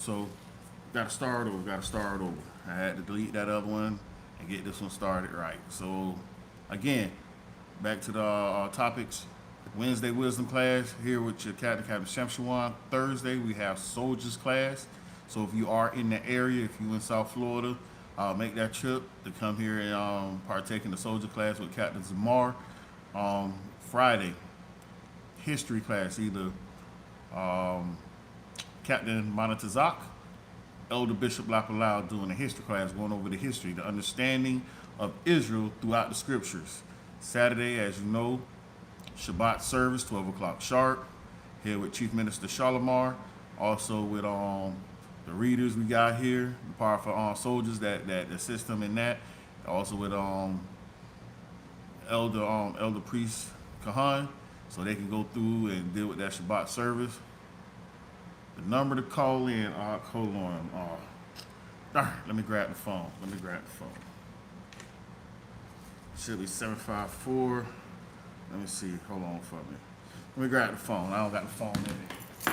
So gotta start over. I had to delete that other one and get this one started right. So again, back to the topics. Wednesday wisdom class here with your Captain Shamshawan. Thursday we have soldiers class. So if you are in the area, if you in South Florida, make that trip to come here and partake in the soldier class with Captain Zamar. Friday history class, either Captain Monatazak, Elder Bishop Lapalau doing a history class, going over the history, the understanding of Israel throughout the scriptures. Saturday, as you know, Shabbat service, 12 o'clock sharp, here with Chief Minister Shalimar. Also with the readers we got here, the powerful soldiers that assist them in that. Also with Elder Priest Kahan, so they can go through and deal with that Shabbat service. The number to call in, hold on. All right, let me grab the phone. Should be 754. Let me see. Hold on for me. Let me grab the phone. I don't got the phone in it.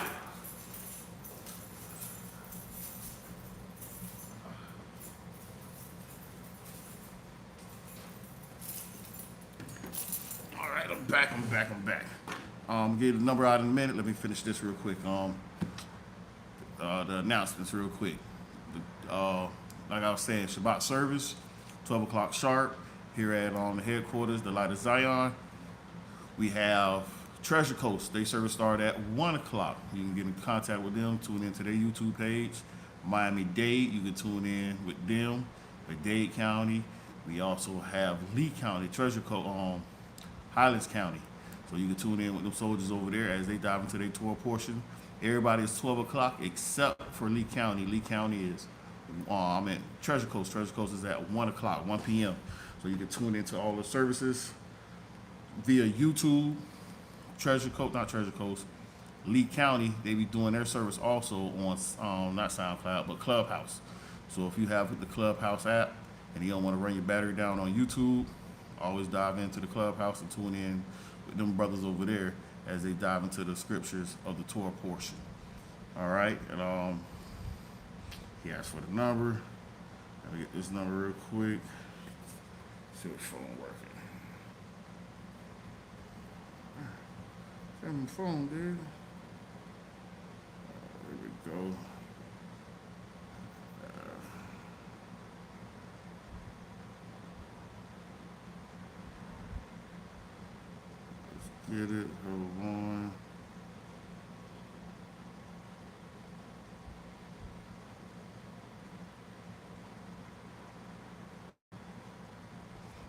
All right, I'm back. Get the number out in a minute. Let me finish this real quick. The announcements real quick. Like I was saying, Shabbat service, 12 o'clock sharp, here at the headquarters, the Light of Zion. We have Treasure Coast. They service start at 1 o'clock. You can get in contact with them, tune into their YouTube page. Miami-Dade, you can tune in with them, with Dade County. We also have Lee County, Treasure Coast, Highlands County. So you can tune in with them soldiers over there as they dive into their tour portion. Everybody is 12 o'clock except for Lee County. Lee County is, Treasure Coast. Treasure Coast is at 1 o'clock, 1 p.m. So you can tune into all the services via YouTube. Not Treasure Coast, Lee County, they be doing their service also on, not SoundCloud, but Clubhouse. So if you have the Clubhouse app and you don't want to run your battery down on YouTube, always dive into the Clubhouse and tune in with them brothers over there as they dive into the scriptures of the Torah portion. All right, and he asked for the number. Let me get this number real quick. See which phone working. Damn my phone, dude. There we go. Let's get it. Hold on.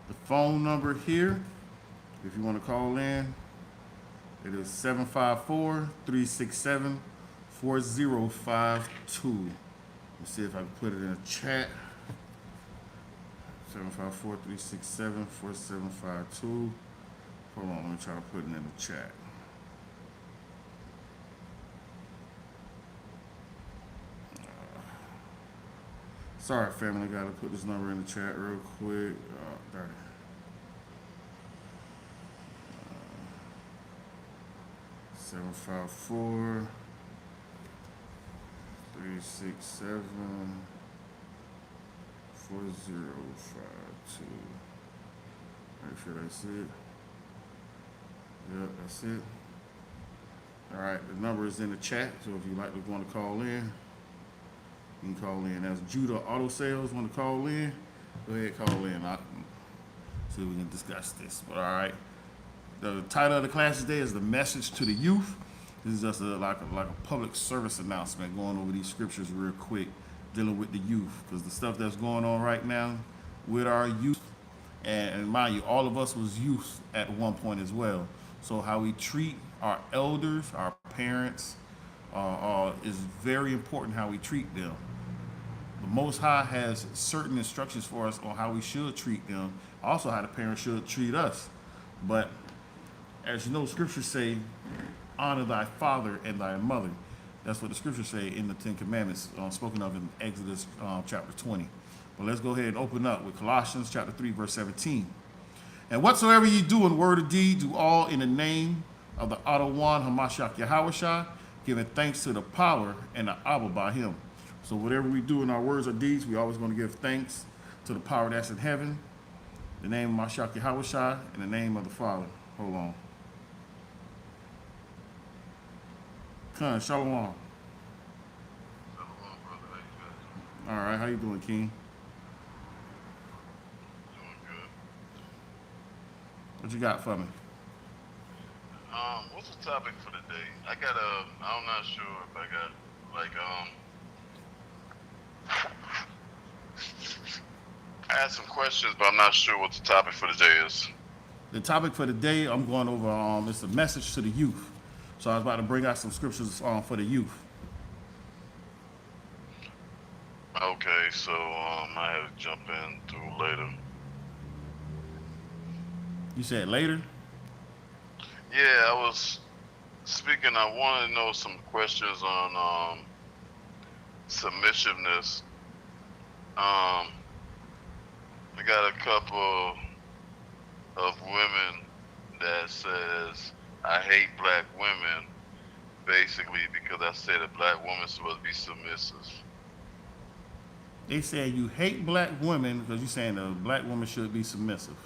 The phone number here, if you want to call in, it is 754-367-4052. Let's see if I can put it in a chat. 754-367-4752. Hold on, let me try to put it in the chat. Sorry, family, gotta put this number in the chat real quick. There. 754-367-4052. Make sure that's it. Yep, that's it. All right, the number is in the chat, so if you want to call in, you can call in. That's Judah Auto Sales. Want to call in? Go ahead, call in. See if we can discuss this. But all right. The title of the class today is The Message to the Youth. This is just like a public service announcement going over these scriptures real quick, dealing with the youth, because the stuff that's going on right now with our youth, and mind you, all of us was youth at one point as well. So how we treat our elders, our parents, is very important how we treat them. The Most High has certain instructions for us on how we should treat them, also how the parents should treat us. But as you know, scriptures say, honor thy father and thy mother. That's what the scriptures say in the Ten Commandments, spoken of in Exodus chapter 20. But let's go ahead and open up with Colossians chapter 3, verse 17. And whatsoever ye do in word or deed, do all in the name of the Otto One Hamashiach Yahushua, giving thanks to the power and the Abba by him. So whatever we do in our words or deeds, we always going to give thanks to the power that's in heaven, the name of Mashaki Hawashai, in the name of the Father. Hold on. Khan, shalom. Shalom, brother. How you guys? All right, how you doing, King? Doing good. What you got for me? What's the topic for the day? I'm not sure if I got like I had some questions, but I'm not sure what the topic for the day is. The topic for the day, I'm going over, it's a message to the youth. So I was about to bring out some scriptures for the youth. Okay, so I have to jump in through later. You said later? Yeah, I was speaking. I wanted to know some questions on submissiveness. I got a couple of women that says I hate black women, basically because I said a black woman's supposed to be submissive. They say you hate black women because you're saying a black woman should be submissive.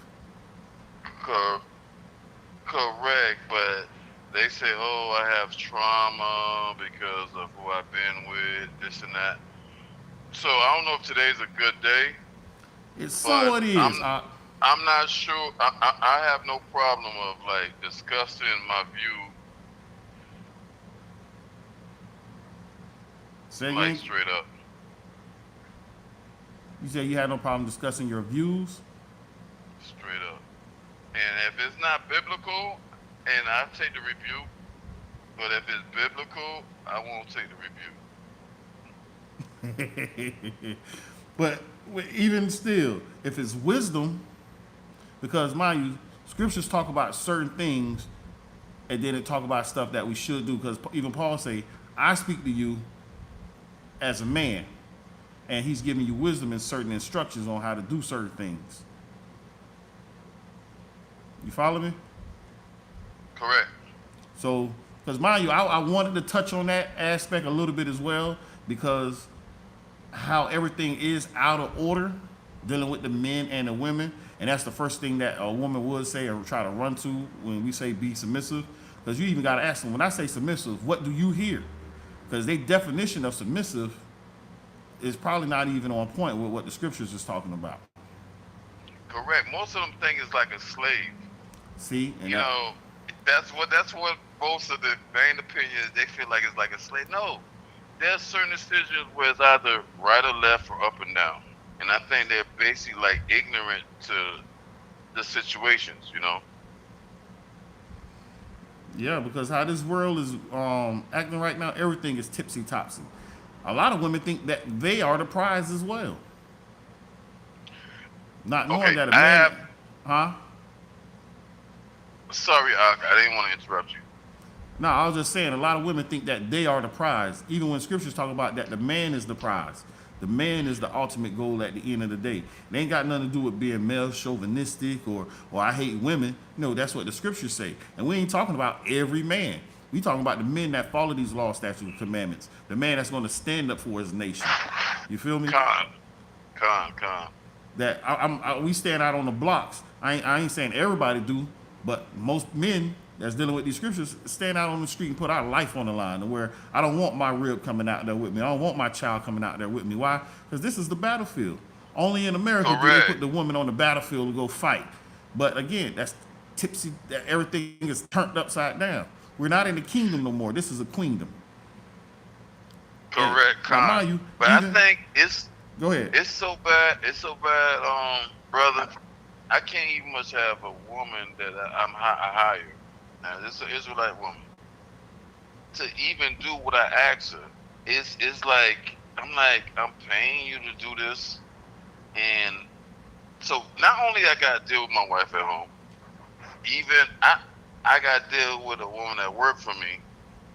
Correct, but they say, oh, I have trauma because of who I've been with, this and that. So I don't know if today's a good day. So it is. I'm not sure. I have no problem of like discussing my view, like straight up. You said you had no problem discussing your views? Straight up. And if it's not biblical, and I take the rebuke, but if it's biblical, I won't take the rebuke. But even still, if it's wisdom, because mind you, scriptures talk about certain things, and then it talk about stuff that we should do. Because even Paul say, "I speak to you as a man," and he's giving you wisdom and certain instructions on how to do certain things. You follow me? Correct. So, because mind you, I wanted to touch on that aspect a little bit as well, because how everything is out of order dealing with the men and the women, and that's the first thing that a woman would say or try to run to when we say be submissive. Because you even got to ask them, when I say submissive, what do you hear? Because their definition of submissive is probably not even on point with what the scriptures is talking about. Correct. Most of them think it's like a slave. See, and that's what most of the main opinions, they feel like it's like a slave. No, there's certain decisions where it's either right or left or up and down, and I think they're basically like ignorant to the situations. Yeah, because how this world is acting right now, everything is tipsy topsy. A lot of women think that they are the prize as well, not knowing that a man. Huh? Sorry, I didn't want to interrupt you. No, I was just saying a lot of women think that they are the prize, even when scriptures talk about that the man is the prize. The man is the ultimate goal at the end of the day. It ain't got nothing to do with being male chauvinistic or I hate women. No, that's what the scriptures say. And we ain't talking about every man. We talking about the men that follow these laws, statutes, and commandments. The man that's going to stand up for his nation. You feel me? Con. That we stand out on the blocks. I ain't saying everybody do, but most men that's dealing with these scriptures stand out on the street and put our life on the line, where I don't want my rib coming out there with me. I don't want my child coming out there with me. Why? Because this is the battlefield. Only in America do they put the woman on the battlefield to go fight. But again, that's tipsy. That everything is turned upside down. We're not in the kingdom no more. This is a queendom. Correct, Con. But I think it's go ahead. It's so bad, brother. I can't even much have a woman that I hire. Now, this is an Israelite woman. To even do what I ask her, it's like I'm paying you to do this, and so not only I got to deal with my wife at home, even I got to deal with a woman that work for me.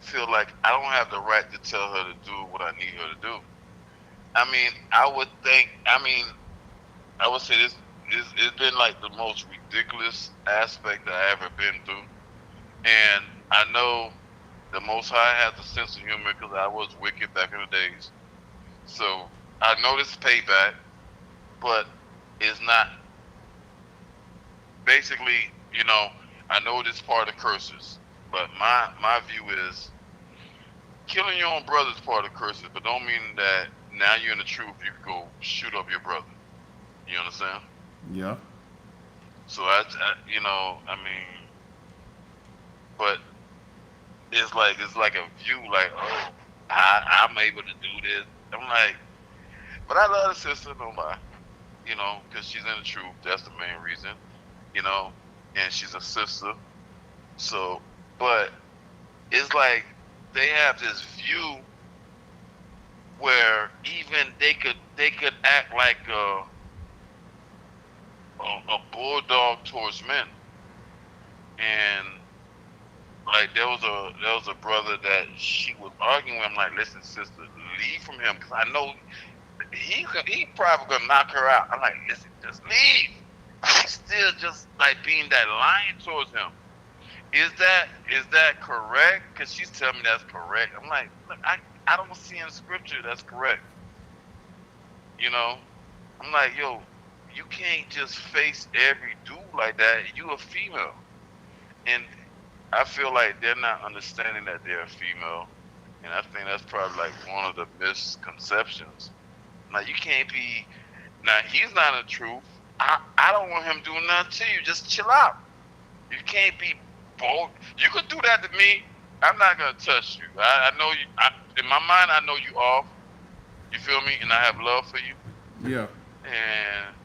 Feel like I don't have the right to tell her to do what I need her to do. I mean, I would say this. It's been like the most ridiculous aspect that I ever been through. And I know the Most High has a sense of humor because I was wicked back in the days. So I know this is payback, but it's not. Basically, I know this part of curses, but my view is killing your own brother is part of curses, but don't mean that now you're in the truth, you can go shoot up your brother. You understand? Yeah. So I mean, but it's like a view, like, oh, I'm able to do this. I'm like, but I love the sister, no lie, because she's in the truth. That's the main reason, and she's a sister. So, but it's like they have this view where even they could act like a bulldog towards men. And like there was a brother that she was arguing with. I'm like, listen, sister, leave from him, because I know he probably gonna knock her out. I'm like, listen, just leave. She's still just like being that lion towards him. Is that correct? Because she's telling me that's correct. I'm like, look, I don't see in scripture that's correct. I'm like, yo, you can't just face every dude like that. You a female. And I feel like they're not understanding that they're a female. And I think that's probably like one of the misconceptions. Now, you can't be, now he's not in the truth. I don't want him doing nothing to you. Just chill out. You can't be bold. You could do that to me. I'm not going to touch you. I know you, in my mind, I know you off. You feel me? And I have love for you. Yeah. And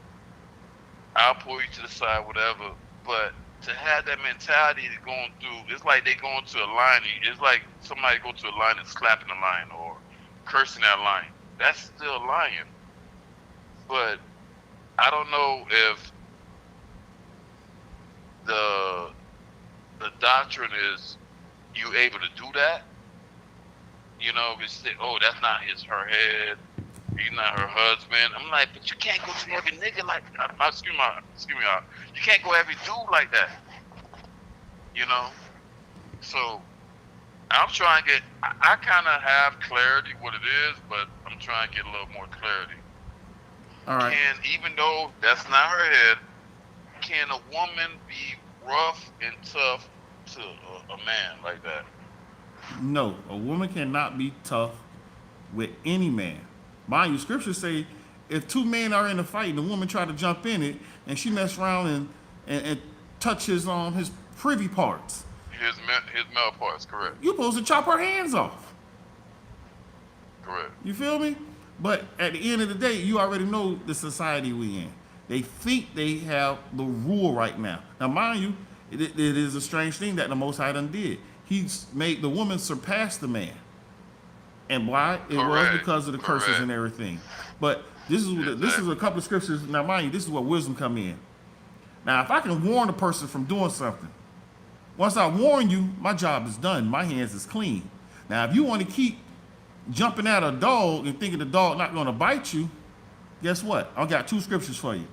I'll pull you to the side, whatever. But to have that mentality to going through, it's like they going to a line. It's like somebody go to a line and slapping a line or cursing that line. That's still lying. But I don't know if the doctrine is you able to do that. Because oh, that's not her head. He's not her husband. I'm like, but you can't go to every nigga like, excuse me, you can't go every dude like that. So I'm trying to get, I kind of have clarity what it is, but I'm trying to get a little more clarity. All right. And even though that's not her head, can a woman be rough and tough to a man like that? No, a woman cannot be tough with any man. Mind you, scriptures say if two men are in a fight and the woman try to jump in it and she mess around and touch his privy parts. His male parts, correct. You're supposed to chop her hands off. Correct. You feel me? But at the end of the day, you already know the society we in. They think they have the rule right now. Now, mind you, it is a strange thing that the Most High done did. He's made the woman surpass the man. And why? It was because of the curses and everything. But this is a couple of scriptures. Now, mind you, this is where wisdom come in. Now, if I can warn a person from doing something, once I warn you, my job is done. My hands is clean. Now, if you want to keep jumping at a dog and thinking the dog not going to bite you, guess what? I got two scriptures for you.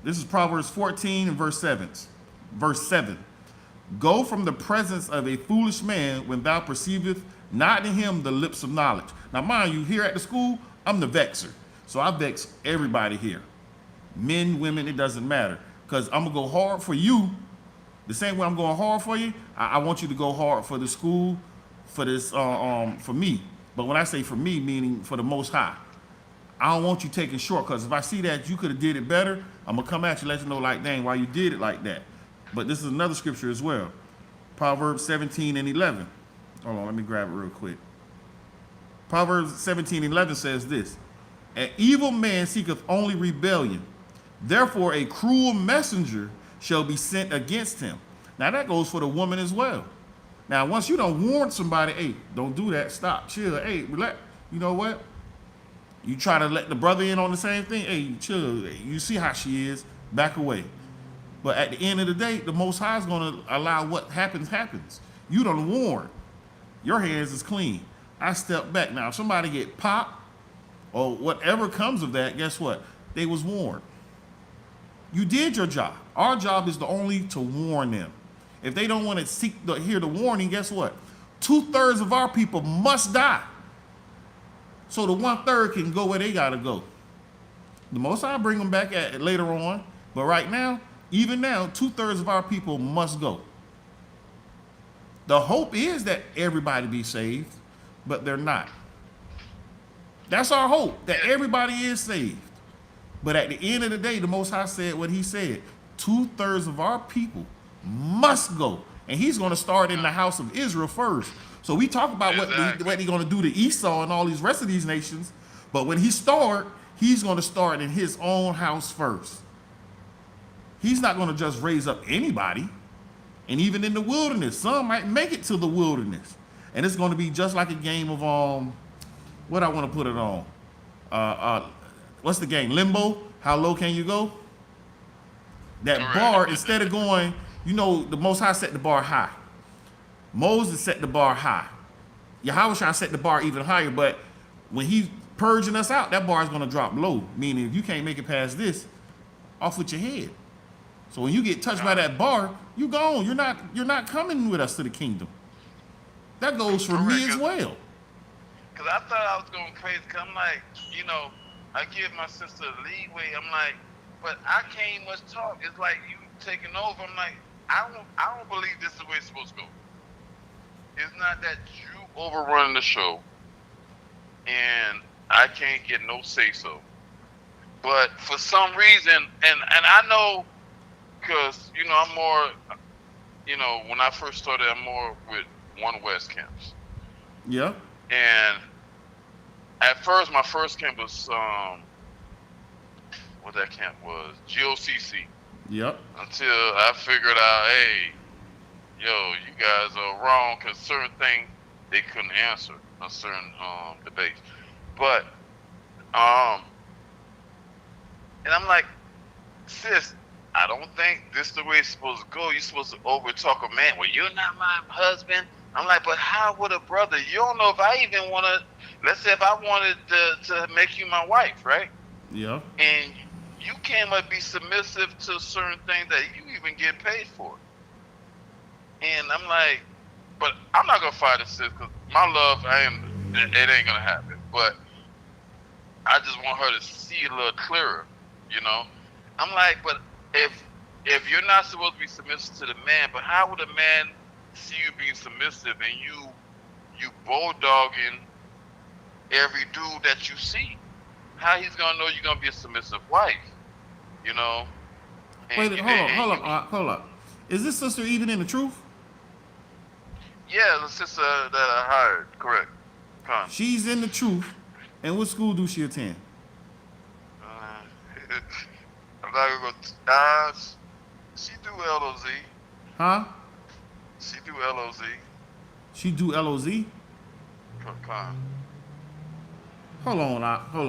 This is Proverbs 14 and verse 7. Verse 7. Go from the presence of a foolish man when thou perceiveth not in him the lips of knowledge. Now, mind you, here at the school, I'm the vexer. So I vex everybody here. Men, women, it doesn't matter. Because I'm going to go hard for you. The same way I'm going hard for you, I want you to go hard for the school, for this, for me. But when I say for me, meaning for the Most High. I don't want you taking short, because if I see that you could have did it better, I'm going to come at you, let you know, like, dang, why you did it like that. But this is another scripture as well. Proverbs 17 and 11. Hold on, let me grab it real quick. Proverbs 17:11 says this: an evil man seeketh only rebellion. Therefore a cruel messenger shall be sent against him. Now that goes for the woman as well. Now once you don't warn somebody, hey, don't do that, stop, chill, hey, relax. You know what? You try to let the brother in on the same thing, hey, chill, you see how she is, back away. But at the end of the day, the Most High is going to allow what happens. You don't warn. Your hands is clean. I step back. Now, if somebody get popped or whatever comes of that, guess what? They was warned. You did your job. Our job is only to warn them. If they don't want to hear the warning, guess what? 2/3 of our people must die. so the 1/3 can go where they gotta go. The Most High bring them back at later on, but right now, even now, 2/3 of our people must go. The hope is that everybody be saved, but they're not. That's our hope, that everybody is saved. But at the end of the day, the Most High said what he said. 2/3 of our people must go. And he's going to start in the house of Israel first. So we talk about what they're going to do to Esau and all these rest of these nations. But when he start, he's going to start in his own house first. He's not going to just raise up anybody. And even in the wilderness, some might make it to the wilderness. And it's going to be just like a game of, what I want to put it on. What's the game? Limbo? How low can you go? That bar, instead of going, the Most High set the bar high. Moses set the bar high. Yahushua set the bar even higher, but when he's purging us out, that bar is going to drop low. Meaning if you can't make it past this, off with your head. So when you get touched by that bar, you gone. You're not coming with us to the kingdom. That goes for me as well. Because I thought I was going crazy. Because I'm like, I give my sister leeway. I'm like, but I can't much talk. It's like you taking over. I'm like, I don't believe this is the way it's supposed to go. It's not that you overrunning the show, and I can't get no say so. But for some reason, and I know, because I'm more, when I first started, I'm more with One West camps. Yeah. And at first, my first camp was what that camp was, GOCC. Yep. Until I figured out, hey, you guys are wrong, because certain things they couldn't answer on certain debates. But and I'm like, sis, I don't think this is the way it's supposed to go. You're supposed to over talk a man. Well, you're not my husband. I'm like, but how would a brother? You don't know if I even want to. Let's say if I wanted to make you my wife, right? Yeah. And you can't be submissive to certain things that you even get paid for. And I'm like, but I'm not gonna fight this, because my love, it ain't gonna happen. But I just want her to see a little clearer, I'm like, but if you're not supposed to be submissive to the man, but how would a man see you being submissive and you bulldogging every dude that you see? How he's gonna know you're gonna be a submissive wife, Wait, hold up. Is this sister even in the truth? Yeah, the sister that I hired, correct. She's in the truth. And what school do she attend? I'm not gonna go. She do LOZ. Huh? She do LOZ. She do LOZ? Hold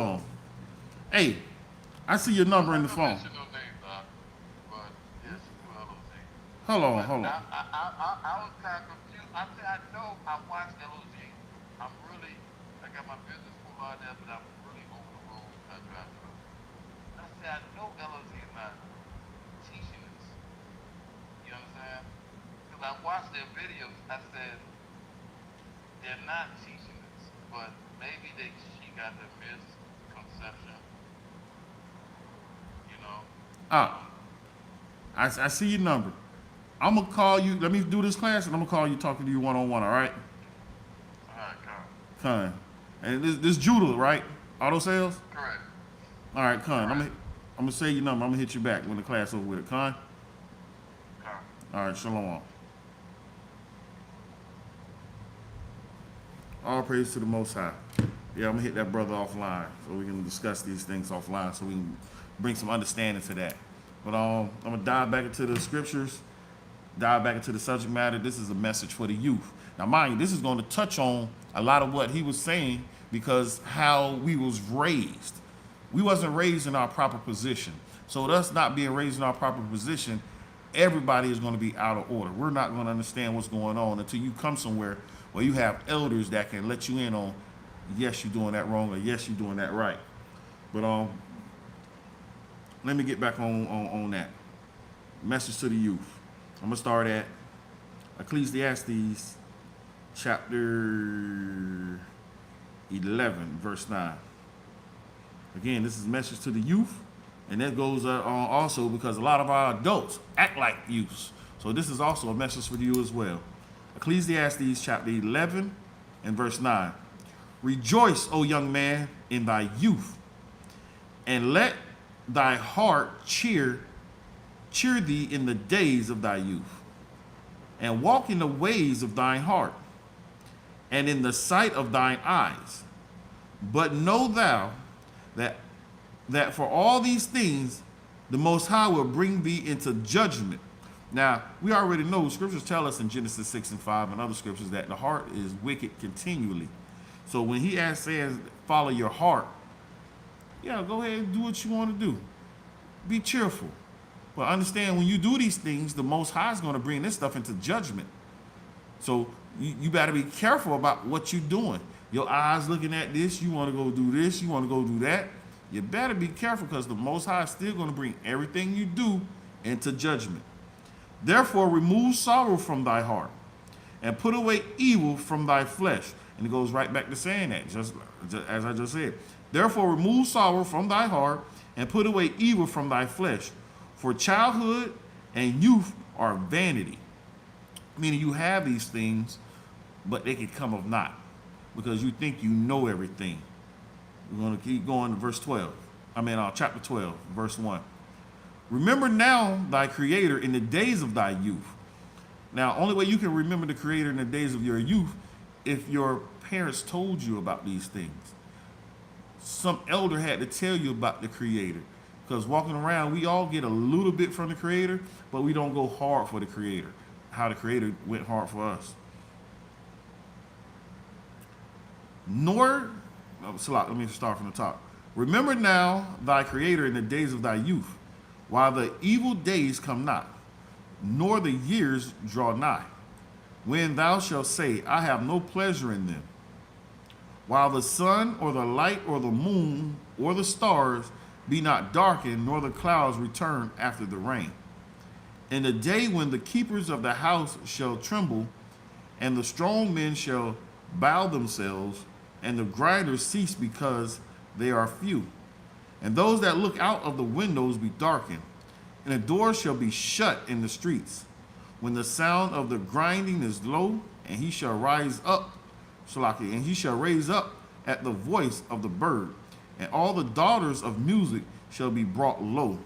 on. Hey, I see your number in the phone. Hold on. I was kind of confused. I said, I know I watched LOZ. I got my business full out there, but I'm really over the road. I drive truck. I said, I know LOZ is not teaching this. You understand? Because I watched their videos. I said, they're not teaching this, but maybe she got the misconception. I see your number. I'm going to call you. Let me do this class, and I'm going to call you, talking to you one-on-one, all right? All right, Con. And this Judah, right? Auto sales? correct. All right, Con. I'm going to say your number. I'm going to hit you back when the class over with it. Con? All right, shalom. All praise to the Most High. Yeah, I'm going to hit that brother offline so we can discuss these things offline so we can bring some understanding to that. But I'm going to dive back into the scriptures, dive back into the subject matter. This is a message for the youth. Now, mind you, this is going to touch on a lot of what he was saying, because how we was raised. We wasn't raised in our proper position. So us not being raised in our proper position, everybody is going to be out of order. We're not going to understand what's going on until you come somewhere where you have elders that can let you in on, yes, you're doing that wrong, or yes, you're doing that right. But let me get back on that. Message to the youth. I'm going to start at Ecclesiastes chapter 11, verse 9. Again, this is a message to the youth, and that goes on also because a lot of our adults act like youths. So this is also a message for you as well. Ecclesiastes chapter 11 and verse 9. Rejoice, O young man, in thy youth, and let thy heart cheer thee in the days of thy youth, and walk in the ways of thine heart, and in the sight of thine eyes. But know thou that for all these things the Most High will bring thee into judgment. Now, we already know, scriptures tell us in Genesis 6 and 5 and other scriptures that the heart is wicked continually. So when he says, follow your heart, yeah, go ahead and do what you want to do. Be cheerful. But understand, when you do these things, the Most High is going to bring this stuff into judgment. So you better be careful about what you're doing. Your eyes looking at this, you want to go do this, you want to go do that. You better be careful because the Most High is still going to bring everything you do into judgment. Therefore, remove sorrow from thy heart and put away evil from thy flesh. And it goes right back to saying that, just as I just said. Therefore, remove sorrow from thy heart and put away evil from thy flesh. For childhood and youth are vanity. Meaning you have these things, but they can come of naught because you think you know everything. We're going to keep going to chapter 12, verse 1. Remember now thy Creator in the days of thy youth. Now, only way you can remember the Creator in the days of your youth if your parents told you about these things. Some elder had to tell you about the Creator. Because walking around, we all get a little bit from the Creator, but we don't go hard for the Creator. How the Creator went hard for us. Let me start from the top. Remember now thy Creator in the days of thy youth, while the evil days come not, nor the years draw nigh, when thou shalt say, I have no pleasure in them. While the sun or the light or the moon or the stars be not darkened, nor the clouds return after the rain. In the day when the keepers of the house shall tremble, and the strong men shall bow themselves, and the grinders cease because they are few. And those that look out of the windows be darkened, and the doors shall be shut in the streets. When the sound of the grinding is low, and he shall raise up at the voice of the bird, and all the daughters of music shall be brought low.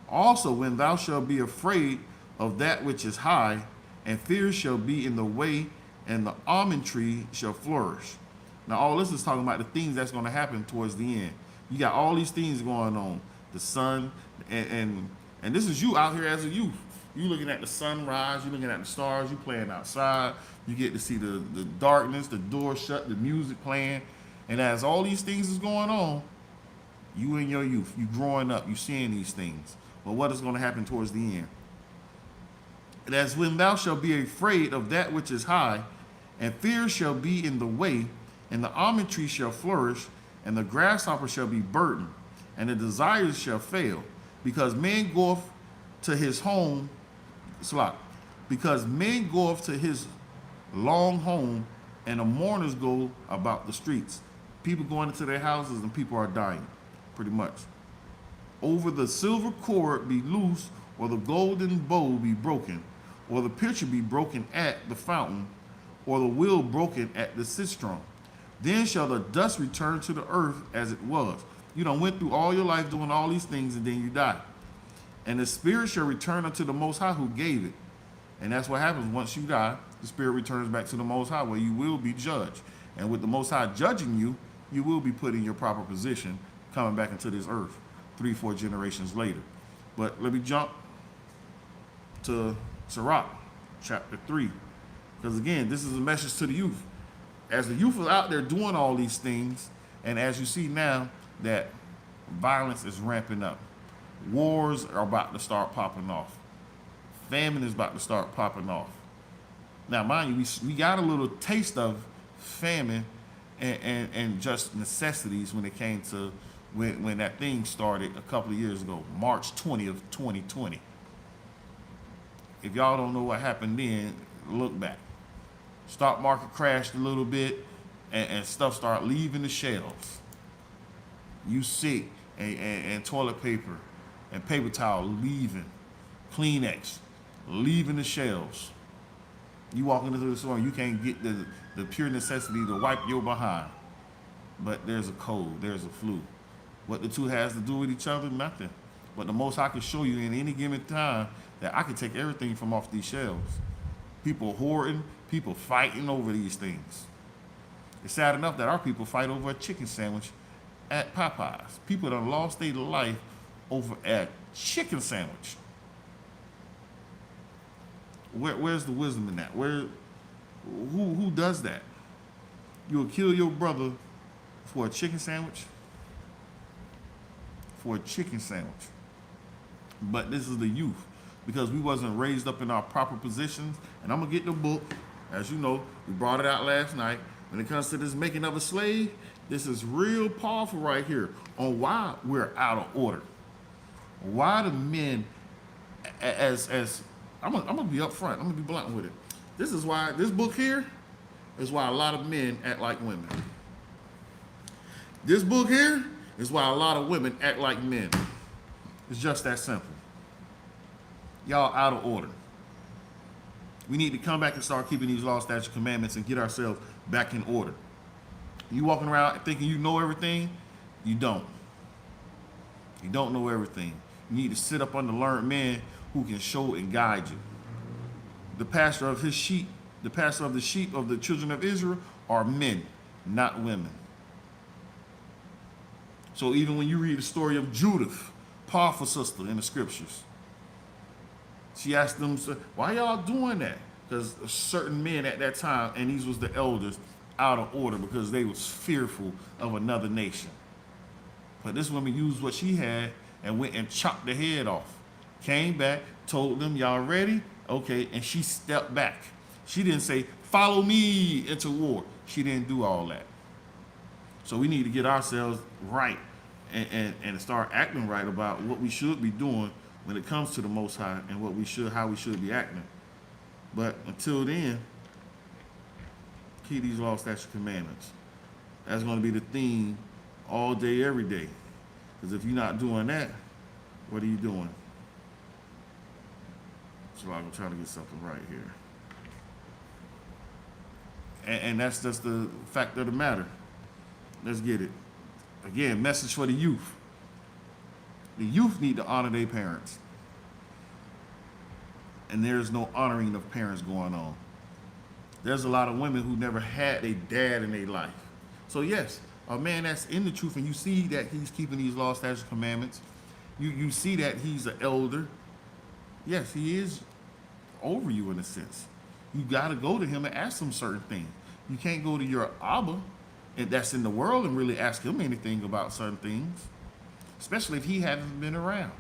Also, when thou shalt be afraid of that which is high, and fear shall be in the way, and the almond tree shall flourish. Now, all this is talking about the things that's going to happen towards the end. You got all these things going on. The sun, and this is you out here as a youth. You looking at the sunrise, you looking at the stars, you playing outside. You get to see the darkness, the door shut, the music playing. And as all these things is going on, you in your youth, you growing up, you seeing these things. But what is going to happen towards the end? And as when thou shalt be afraid of that which is high, and fear shall be in the way, and the almond tree shall flourish, and the grasshopper shall be burdened, and the desires shall fail, because man goeth to his home, because men goeth to his long home, and the mourners go about the streets. People going into their houses, and people are dying, pretty much. Over the silver cord be loose, or the golden bowl be broken, or the pitcher be broken at the fountain, or the wheel broken at the cistern. Then shall the dust return to the earth as it was. You done went through all your life doing all these things, and then you die. And the spirit shall return unto the Most High who gave it. And that's what happens once you die. The spirit returns back to the Most High, where you will be judged. And with the Most High judging you, you will be put in your proper position, coming back into this earth 3-4 generations later. But let me jump to Sirach, chapter 3. Because again, this is a message to the youth. As the youth is out there doing all these things, and as you see now that violence is ramping up, wars are about to start popping off, famine is about to start popping off. Now, mind you, we got a little taste of famine and just necessities when it came to when that thing started a couple of years ago, March 20th, 2020. If y'all don't know what happened then, look back. Stock market crashed a little bit, and stuff start leaving the shelves. You sick, and toilet paper and paper towel leaving, Kleenex leaving the shelves. You walk into the store and you can't get the pure necessity to wipe your behind. But there's a cold, there's a flu. What the two has to do with each other? Nothing. But the most I can show you in any given time that I can take everything from off these shelves. People hoarding, people fighting over these things. It's sad enough that our people fight over a chicken sandwich at Popeyes. People that have lost their life over a chicken sandwich. Where's the wisdom in that? Who does that? You'll kill your brother for a chicken sandwich? For a chicken sandwich. But this is the youth, because we wasn't raised up in our proper positions. And I'm gonna get the book. As you know, we brought it out last night. When it comes to this making of a slave, this is real powerful right here on why we're out of order. Why the men, as I'm gonna be up front, I'm gonna be blunt with it. This is why this book here is why a lot of men act like women. This book here is why a lot of women act like men. It's just that simple. Y'all out of order. We need to come back and start keeping these law, statutes, commandments, and get ourselves back in order. You walking around thinking you know everything, you don't. You don't know everything. You need to sit up under learned men who can show and guide you. The pastor of his sheep, the pastor of the sheep of the children of Israel are men, not women. So even when you read the story of Judith, powerful sister in the scriptures, she asked them, why y'all doing that? Because certain men at that time, and these was the elders, out of order because they was fearful of another nation. But this woman used what she had and went and chopped the head off. Came back, told them, y'all ready? Okay, and she stepped back. She didn't say, follow me into war. She didn't do all that. So we need to get ourselves right and start acting right about what we should be doing when it comes to the Most High and how we should be acting. But until then, keep these law, statutes, commandments. That's going to be the theme all day, every day. Because if you're not doing that, what are you doing? So I'm trying to get something right here. And that's just the fact of the matter. Let's get it. Again, message for the youth. The youth need to honor their parents. And there's no honoring of parents going on. There's a lot of women who never had a dad in their life. So yes, a man that's in the truth and you see that he's keeping these laws, statutes, commandments, you see that he's an elder. Yes, he is over you in a sense. You got to go to him and ask him certain things. You can't go to your Abba and that's in the world and really ask him anything about certain things, especially if he hasn't been around.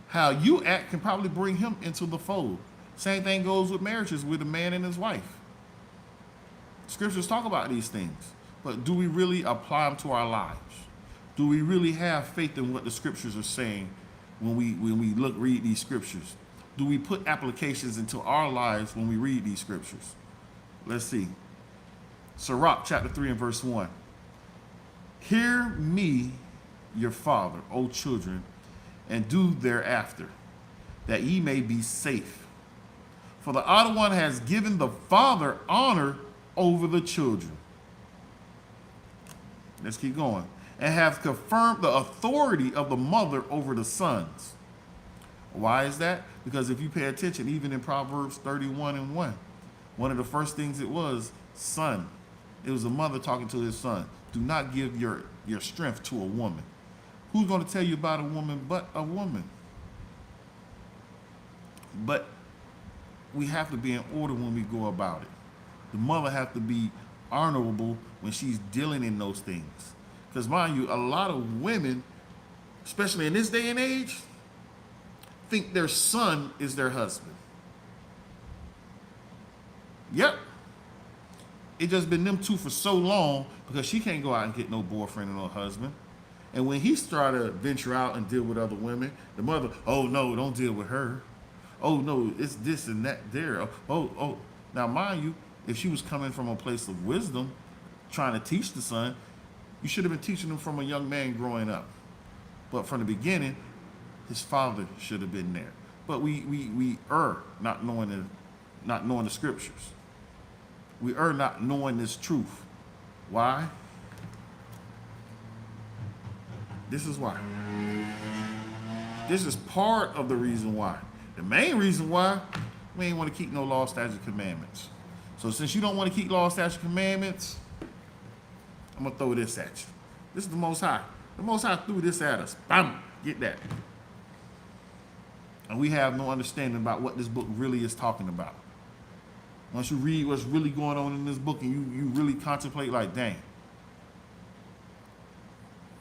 How you act can probably bring him into the fold. Same thing goes with marriages with a man and his wife. Scriptures talk about these things, but do we really apply them to our lives? Do we really have faith in what the scriptures are saying when we read these scriptures? Do we put applications into our lives when we read these scriptures? Let's see. Sirach chapter 3 and verse 1. Hear me, your father, O children, and do thereafter, that ye may be safe. For the Other One has given the father honor over the children. Let's keep going. And have confirmed the authority of the mother over the sons. Why is that? Because if you pay attention, even in Proverbs 31 and 1, one of the first things it was, son. It was a mother talking to his son. Do not give your strength to a woman. Who's going to tell you about a woman but a woman? But we have to be in order when we go about it. The mother has to be honorable when she's dealing in those things. Because mind you, a lot of women, especially in this day and age, think their son is their husband. Yep. It just been them two for so long because she can't go out and get no boyfriend or no husband. And when he started to venture out and deal with other women, the mother, oh no, don't deal with her. Oh no, it's this and that there. Oh. Now mind you, if she was coming from a place of wisdom, trying to teach the son. You should have been teaching him from a young man growing up. But from the beginning, his father should have been there. But we err not knowing the scriptures. We err not knowing this truth. Why? This is why. This is part of the reason why. The main reason why, we ain't want to keep no law, statute, commandments. So since you don't want to keep law, statute, commandments, I'm going to throw this at you. This is the Most High. The Most High threw this at us. Bam! Get that. And we have no understanding about what this book really is talking about. Once you read what's really going on in this book and you really contemplate like, dang,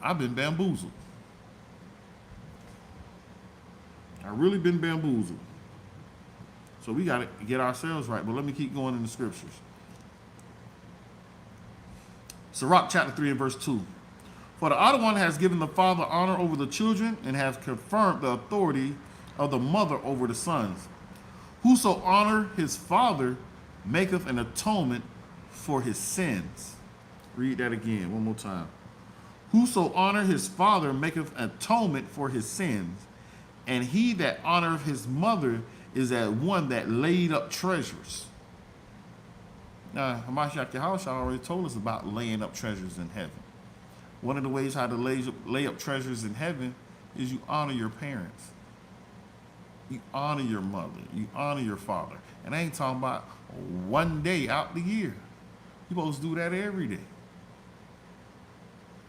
I've been bamboozled. I've really been bamboozled. So we got to get ourselves right. But let me keep going in the scriptures. Sirach chapter 3 and verse 2. For the Other One has given the father honor over the children and has confirmed the authority of the mother over the sons. Whoso honor his father maketh an atonement for his sins. Read that again, one more time. Whoso honor his father maketh atonement for his sins, and he that honoreth his mother is as one that laid up treasures. Now, Hamashiach Yahushua already told us about laying up treasures in heaven. One of the ways how to lay up treasures in heaven is you honor your parents. You honor your mother. You honor your father. And I ain't talking about one day out the year. You're supposed to do that every day.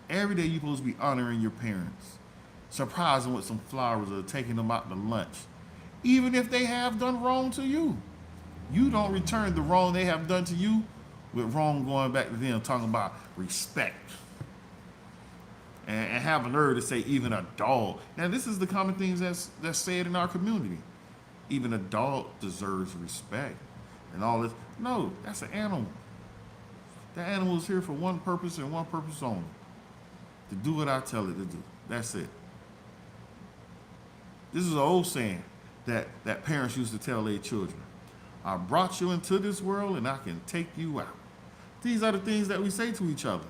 Every day you're supposed to be honoring your parents. Surprising with some flowers or taking them out to lunch. Even if they have done wrong to you. You don't return the wrong they have done to you with wrong going back to them, talking about respect. And have a nerve to say even a dog. Now this is the common things that's said in our community. Even a dog deserves respect and all this. No, that's an animal. That animal is here for one purpose and one purpose only. To do what I tell it to do. That's it. This is an old saying that parents used to tell their children. I brought you into this world and I can take you out. These are the things that we say to each other.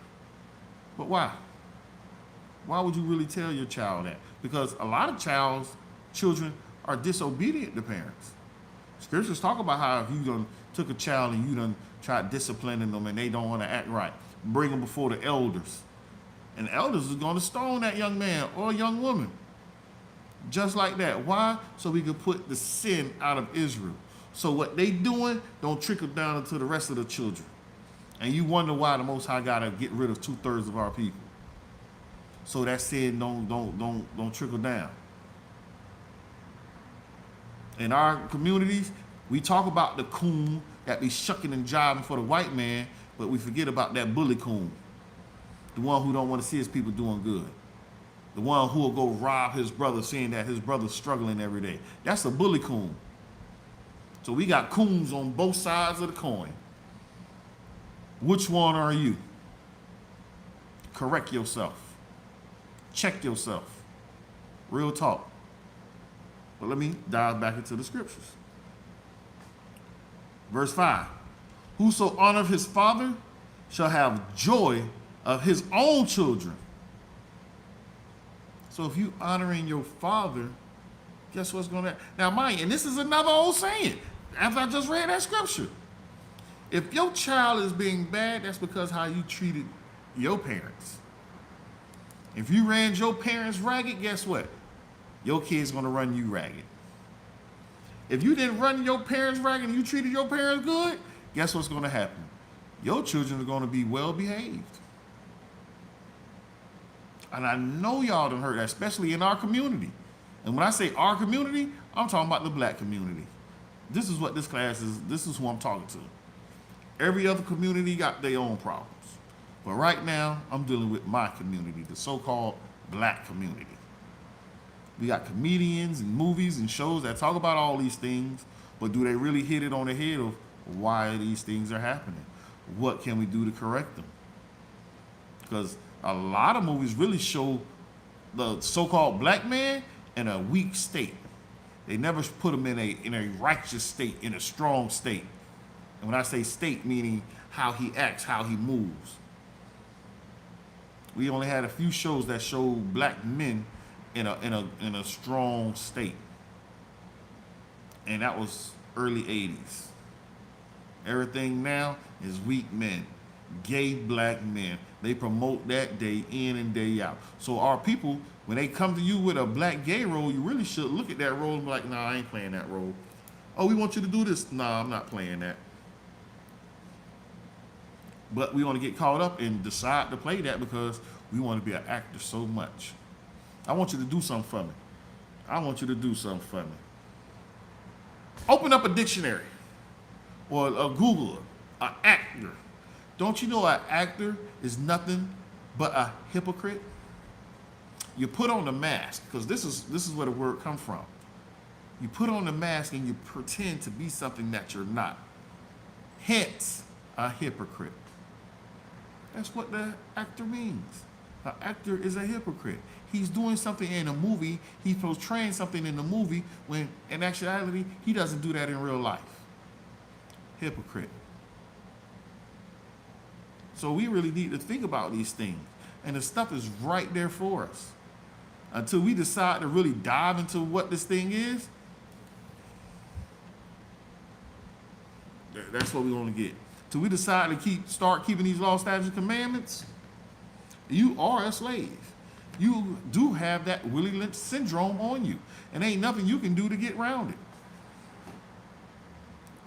But why? Why would you really tell your child that? Because a lot of children are disobedient to parents. Scriptures talk about how if you done took a child and you done tried disciplining them and they don't want to act right, bring them before the elders. And the elders is going to stone that young man or young woman. Just like that. Why? So we could put the sin out of Israel. So what they doing don't trickle down into the rest of the children. And you wonder why the Most High got to get rid of 2/3 of our people. So that sin don't trickle down. In our communities, we talk about the coon that be shucking and jiving for the white man, but we forget about that bully coon. The one who don't want to see his people doing good. The one who will go rob his brother, seeing that his brother's struggling every day. That's a bully coon. So we got coons on both sides of the coin. Which one are you? Correct yourself. Check yourself. Real talk. But let me dive back into the scriptures. Verse 5. Whoso honoreth his father shall have joy of his own children. So if you honoring your father, guess what's going to happen? Now, mind you, and this is another old saying, after I just read that scripture. If your child is being bad, that's because how you treated your parents. If you ran your parents ragged, guess what? Your kid's going to run you ragged. If you didn't run your parents ragged and you treated your parents good, guess what's going to happen? Your children are going to be well behaved. And I know y'all done heard that, especially in our community. And when I say our community, I'm talking about the black community. This is what this class is. This is who I'm talking to. Every other community got their own problems. But right now, I'm dealing with my community, the so-called black community. We got comedians and movies and shows that talk about all these things, but do they really hit it on the head of why these things are happening? What can we do to correct them? Because a lot of movies really show the so-called black man in a weak state. They never put him in a righteous state, in a strong state. And when I say state, meaning how he acts, how he moves. We only had a few shows that showed black men in a strong state, and that was early '80s. Everything now is weak men, gay black men. They promote that day in and day out. So our people, when they come to you with a black gay role, you really should look at that role and be like, nah, I ain't playing that role. Oh, we want you to do this. Nah, I'm not playing that. But we want to get caught up and decide to play that because we want to be an actor so much. I want you to do something for me. I want you to do something for me. Open up a dictionary or a Google, an actor. Don't you know an actor is nothing but a hypocrite? You put on the mask, because this is where the word comes from. You put on the mask and you pretend to be something that you're not. Hence, a hypocrite. That's what the actor means. An actor is a hypocrite. He's doing something in a movie, he's portraying something in the movie, when in actuality, he doesn't do that in real life. Hypocrite. So we really need to think about these things. And the stuff is right there for us. Until we decide to really dive into what this thing is, that's what we want to get. Till we decide to start keeping these laws, statutes, and commandments, you are a slave. You do have that Willie Lynch syndrome on you. And ain't nothing you can do to get around it.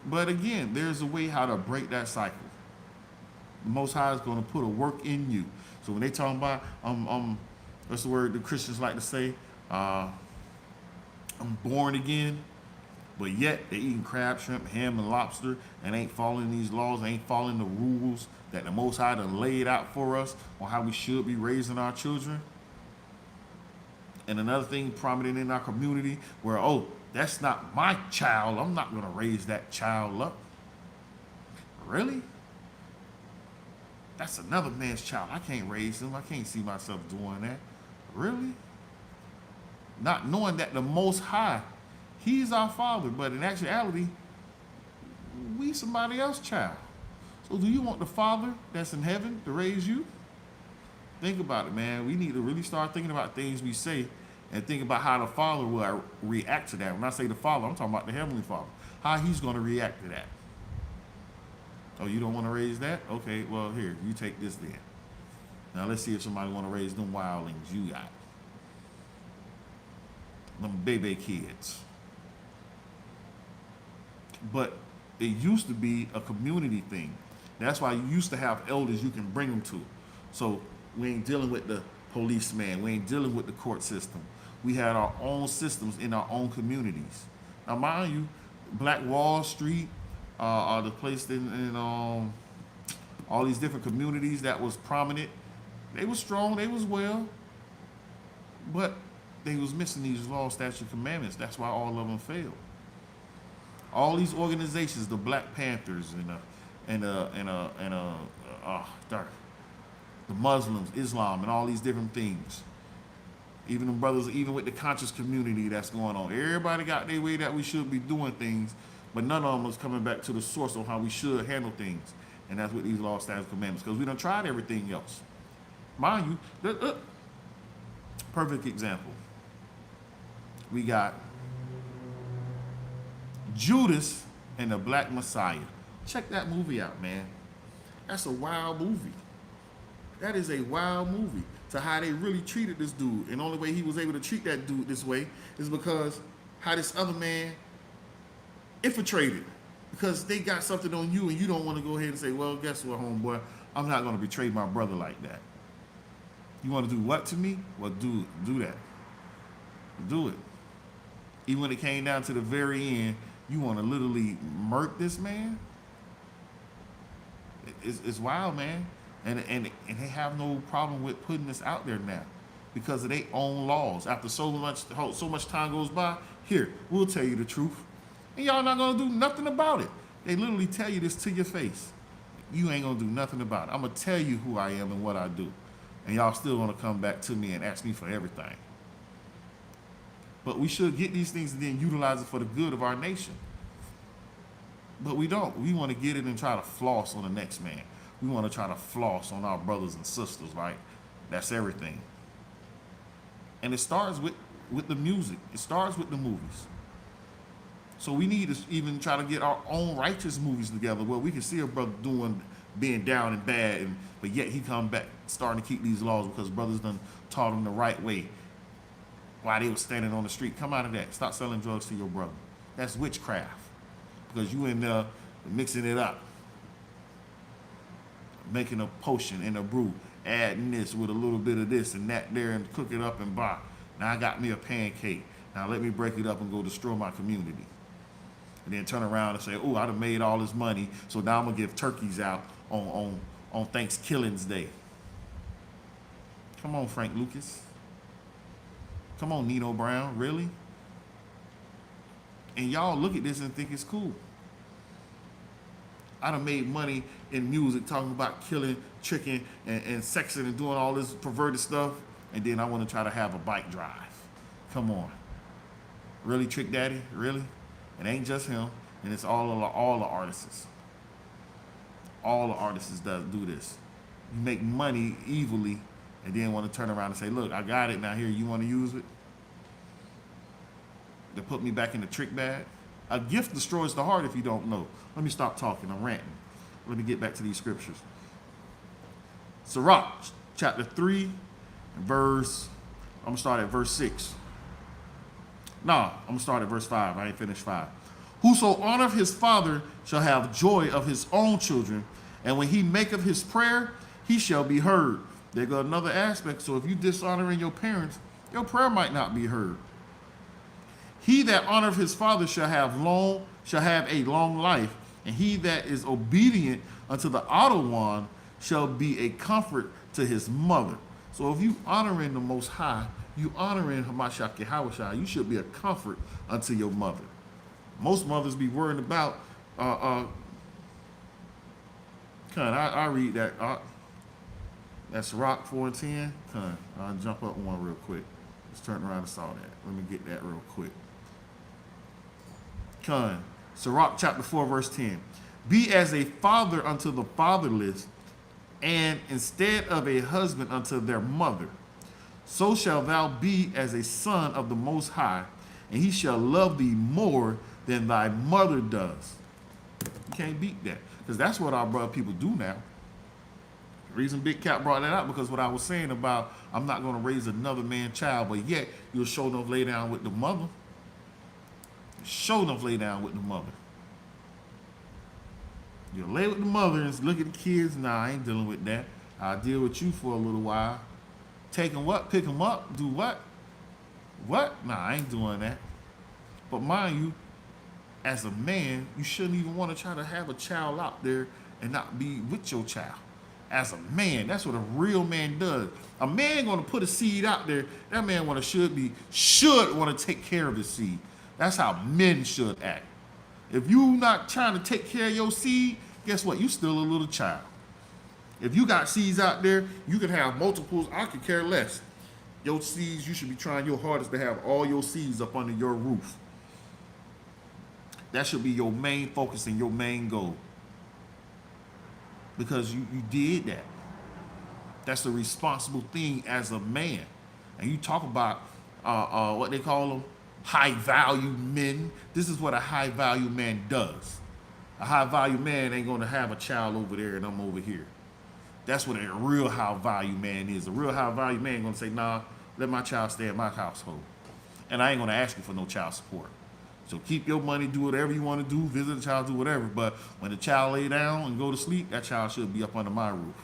But again, there's a way how to break that cycle. The Most High is going to put a work in you. So when they talking about, what's the word the Christians like to say? I'm born again, but yet they eating crab, shrimp, ham, and lobster, and ain't following these laws, ain't following the rules that the Most High done laid out for us on how we should be raising our children. And another thing prominent in our community where, oh, that's not my child. I'm not going to raise that child up. Really? That's another man's child. I can't raise him. I can't see myself doing that. Really? Not knowing that the Most High, He's our Father, but in actuality, we somebody else's child. So do you want the Father that's in heaven to raise you? Think about it, man. We need to really start thinking about things we say and think about how the Father will react to that. When I say the Father, I'm talking about the Heavenly Father. How He's going to react to that. Oh, you don't want to raise that? Okay, well, here, you take this then. Now, let's see if somebody want to raise them wildlings you got. Them baby kids. But it used to be a community thing. That's why you used to have elders you can bring them to. So we ain't dealing with the policeman. We ain't dealing with the court system. We had our own systems in our own communities. Now, mind you, Black Wall Street, are the place in all these different communities that was prominent. They was strong, they was well, but they was missing these laws, statutes, and commandments. That's why all of them failed. All these organizations, the Black Panthers the Muslims, Islam, and all these different things. Even the brothers, even with the conscious community that's going on. Everybody got their way that we should be doing things, but none of them was coming back to the source of how we should handle things. And that's with these laws, statutes, and commandments, because we done tried everything else. Mind you, perfect example. We got Judas and the Black Messiah. Check that movie out, man. That's a wild movie. That is a wild movie. To how they really treated this dude. And the only way he was able to treat that dude this way is because how this other man infiltrated. Because they got something on you and you don't want to go ahead and say, well, guess what, homeboy? I'm not going to betray my brother like that. You want to do what to me? Well, do that. Do it. Even when it came down to the very end, you want to literally murk this man? It's wild, man. And they have no problem with putting this out there now because of their own laws. After so much time goes by, here, we'll tell you the truth. And y'all not going to do nothing about it. They literally tell you this to your face. You ain't going to do nothing about it. I'm going to tell you who I am and what I do. And y'all still going to come back to me and ask me for everything. But we should get these things and then utilize it for the good of our nation. But we don't. We want to get it and try to floss on the next man. We want to try to floss on our brothers and sisters, right? That's everything. And it starts with the music. It starts with the movies. So we need to even try to get our own righteous movies together where we can see a brother being down and bad, but yet he come back starting to keep these laws because brothers done taught him the right way while they were standing on the street. Come out of that. Stop selling drugs to your brother. That's witchcraft because you in there mixing it up, making a potion and a brew, adding this with a little bit of this and that there and cook it up and buy. Now I got me a pancake. Now let me break it up and go destroy my community. And then turn around and say, oh, I done made all this money, so now I'm going to give turkeys out on Thanksgiving's Day. Come on, Frank Lucas. Come on, Nino Brown. Really? And y'all look at this and think it's cool. I done made money in music talking about killing, tricking, and sexing and doing all this perverted stuff, and then I want to try to have a bike drive. Come on. Really, Trick Daddy? Really? It ain't just him, and it's all the artists. All the artists do this. You make money evilly, and then want to turn around and say, look, I got it, now here, you want to use it? To put me back in the trick bag? A gift destroys the heart if you don't know. Let me stop talking, I'm ranting. Let me get back to these scriptures. Sirach, chapter 3, I'm going to start at verse 6. I'm going to start at verse 5. I ain't finished 5. Whoso honoreth his father shall have joy of his own children, and when he maketh his prayer, he shall be heard. There go another aspect. So if you dishonoring your parents, your prayer might not be heard. He that honoreth his father shall have a long life, and he that is obedient unto the outer one shall be a comfort to his mother. So if you honoring the Most High, you honoring Hamashiach Yahweh, you should be a comfort unto your mother. Most mothers be worried about, I read that, that's Sirach 4:10. I'll jump up one real quick. Let's turn around and saw that. Let me get that real quick. Sirach chapter 4, verse 10. Be as a father unto the fatherless, and instead of a husband unto their mother. So shalt thou be as a son of the Most High, and he shall love thee more than thy mother does. You can't beat that, because that's what our brother people do now. The reason Big Cap brought that up, because what I was saying about I'm not going to raise another man's child, but yet you'll show enough lay down with the mother. Show enough lay down with the mother. You'll lay with the mother and look at the kids. Nah, I ain't dealing with that. I'll deal with you for a little while. Take them what? Pick them up? Do what? What? Nah, I ain't doing that. But mind you, as a man, you shouldn't even want to try to have a child out there and not be with your child. As a man, that's what a real man does. A man gonna put a seed out there. That man should want to take care of his seed. That's how men should act. If you not trying to take care of your seed, guess what? You still a little child. If you got seeds out there, you can have multiples. I could care less. Your seeds, you should be trying your hardest to have all your seeds up under your roof. That should be your main focus and your main goal. Because you did that. That's a responsible thing as a man. And you talk about what they call them, high value men. This is what a high value man does. A high value man ain't gonna have a child over there and I'm over here. That's what a real high value man is. A real high value man gonna say, nah, let my child stay in my household. And I ain't gonna ask you for no child support. So keep your money, do whatever you want to do, visit the child, do whatever. But when the child lay down and go to sleep, that child should be up under my roof.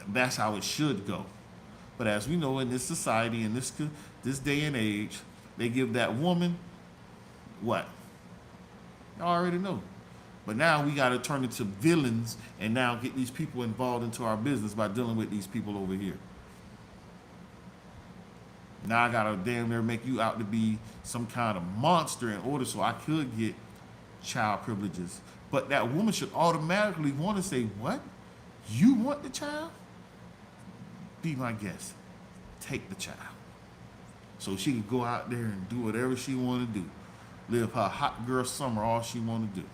That's how it should go. But as we know, in this society, in this day and age, they give that woman what? Y'all already know. But now we got to turn into villains and now get these people involved into our business by dealing with these people over here. Now I gotta damn near make you out to be some kind of monster in order so I could get child privileges. But that woman should automatically want to say, what? You want the child? Be my guest. Take the child. So she can go out there and do whatever she want to do. Live her hot girl summer all she want to do.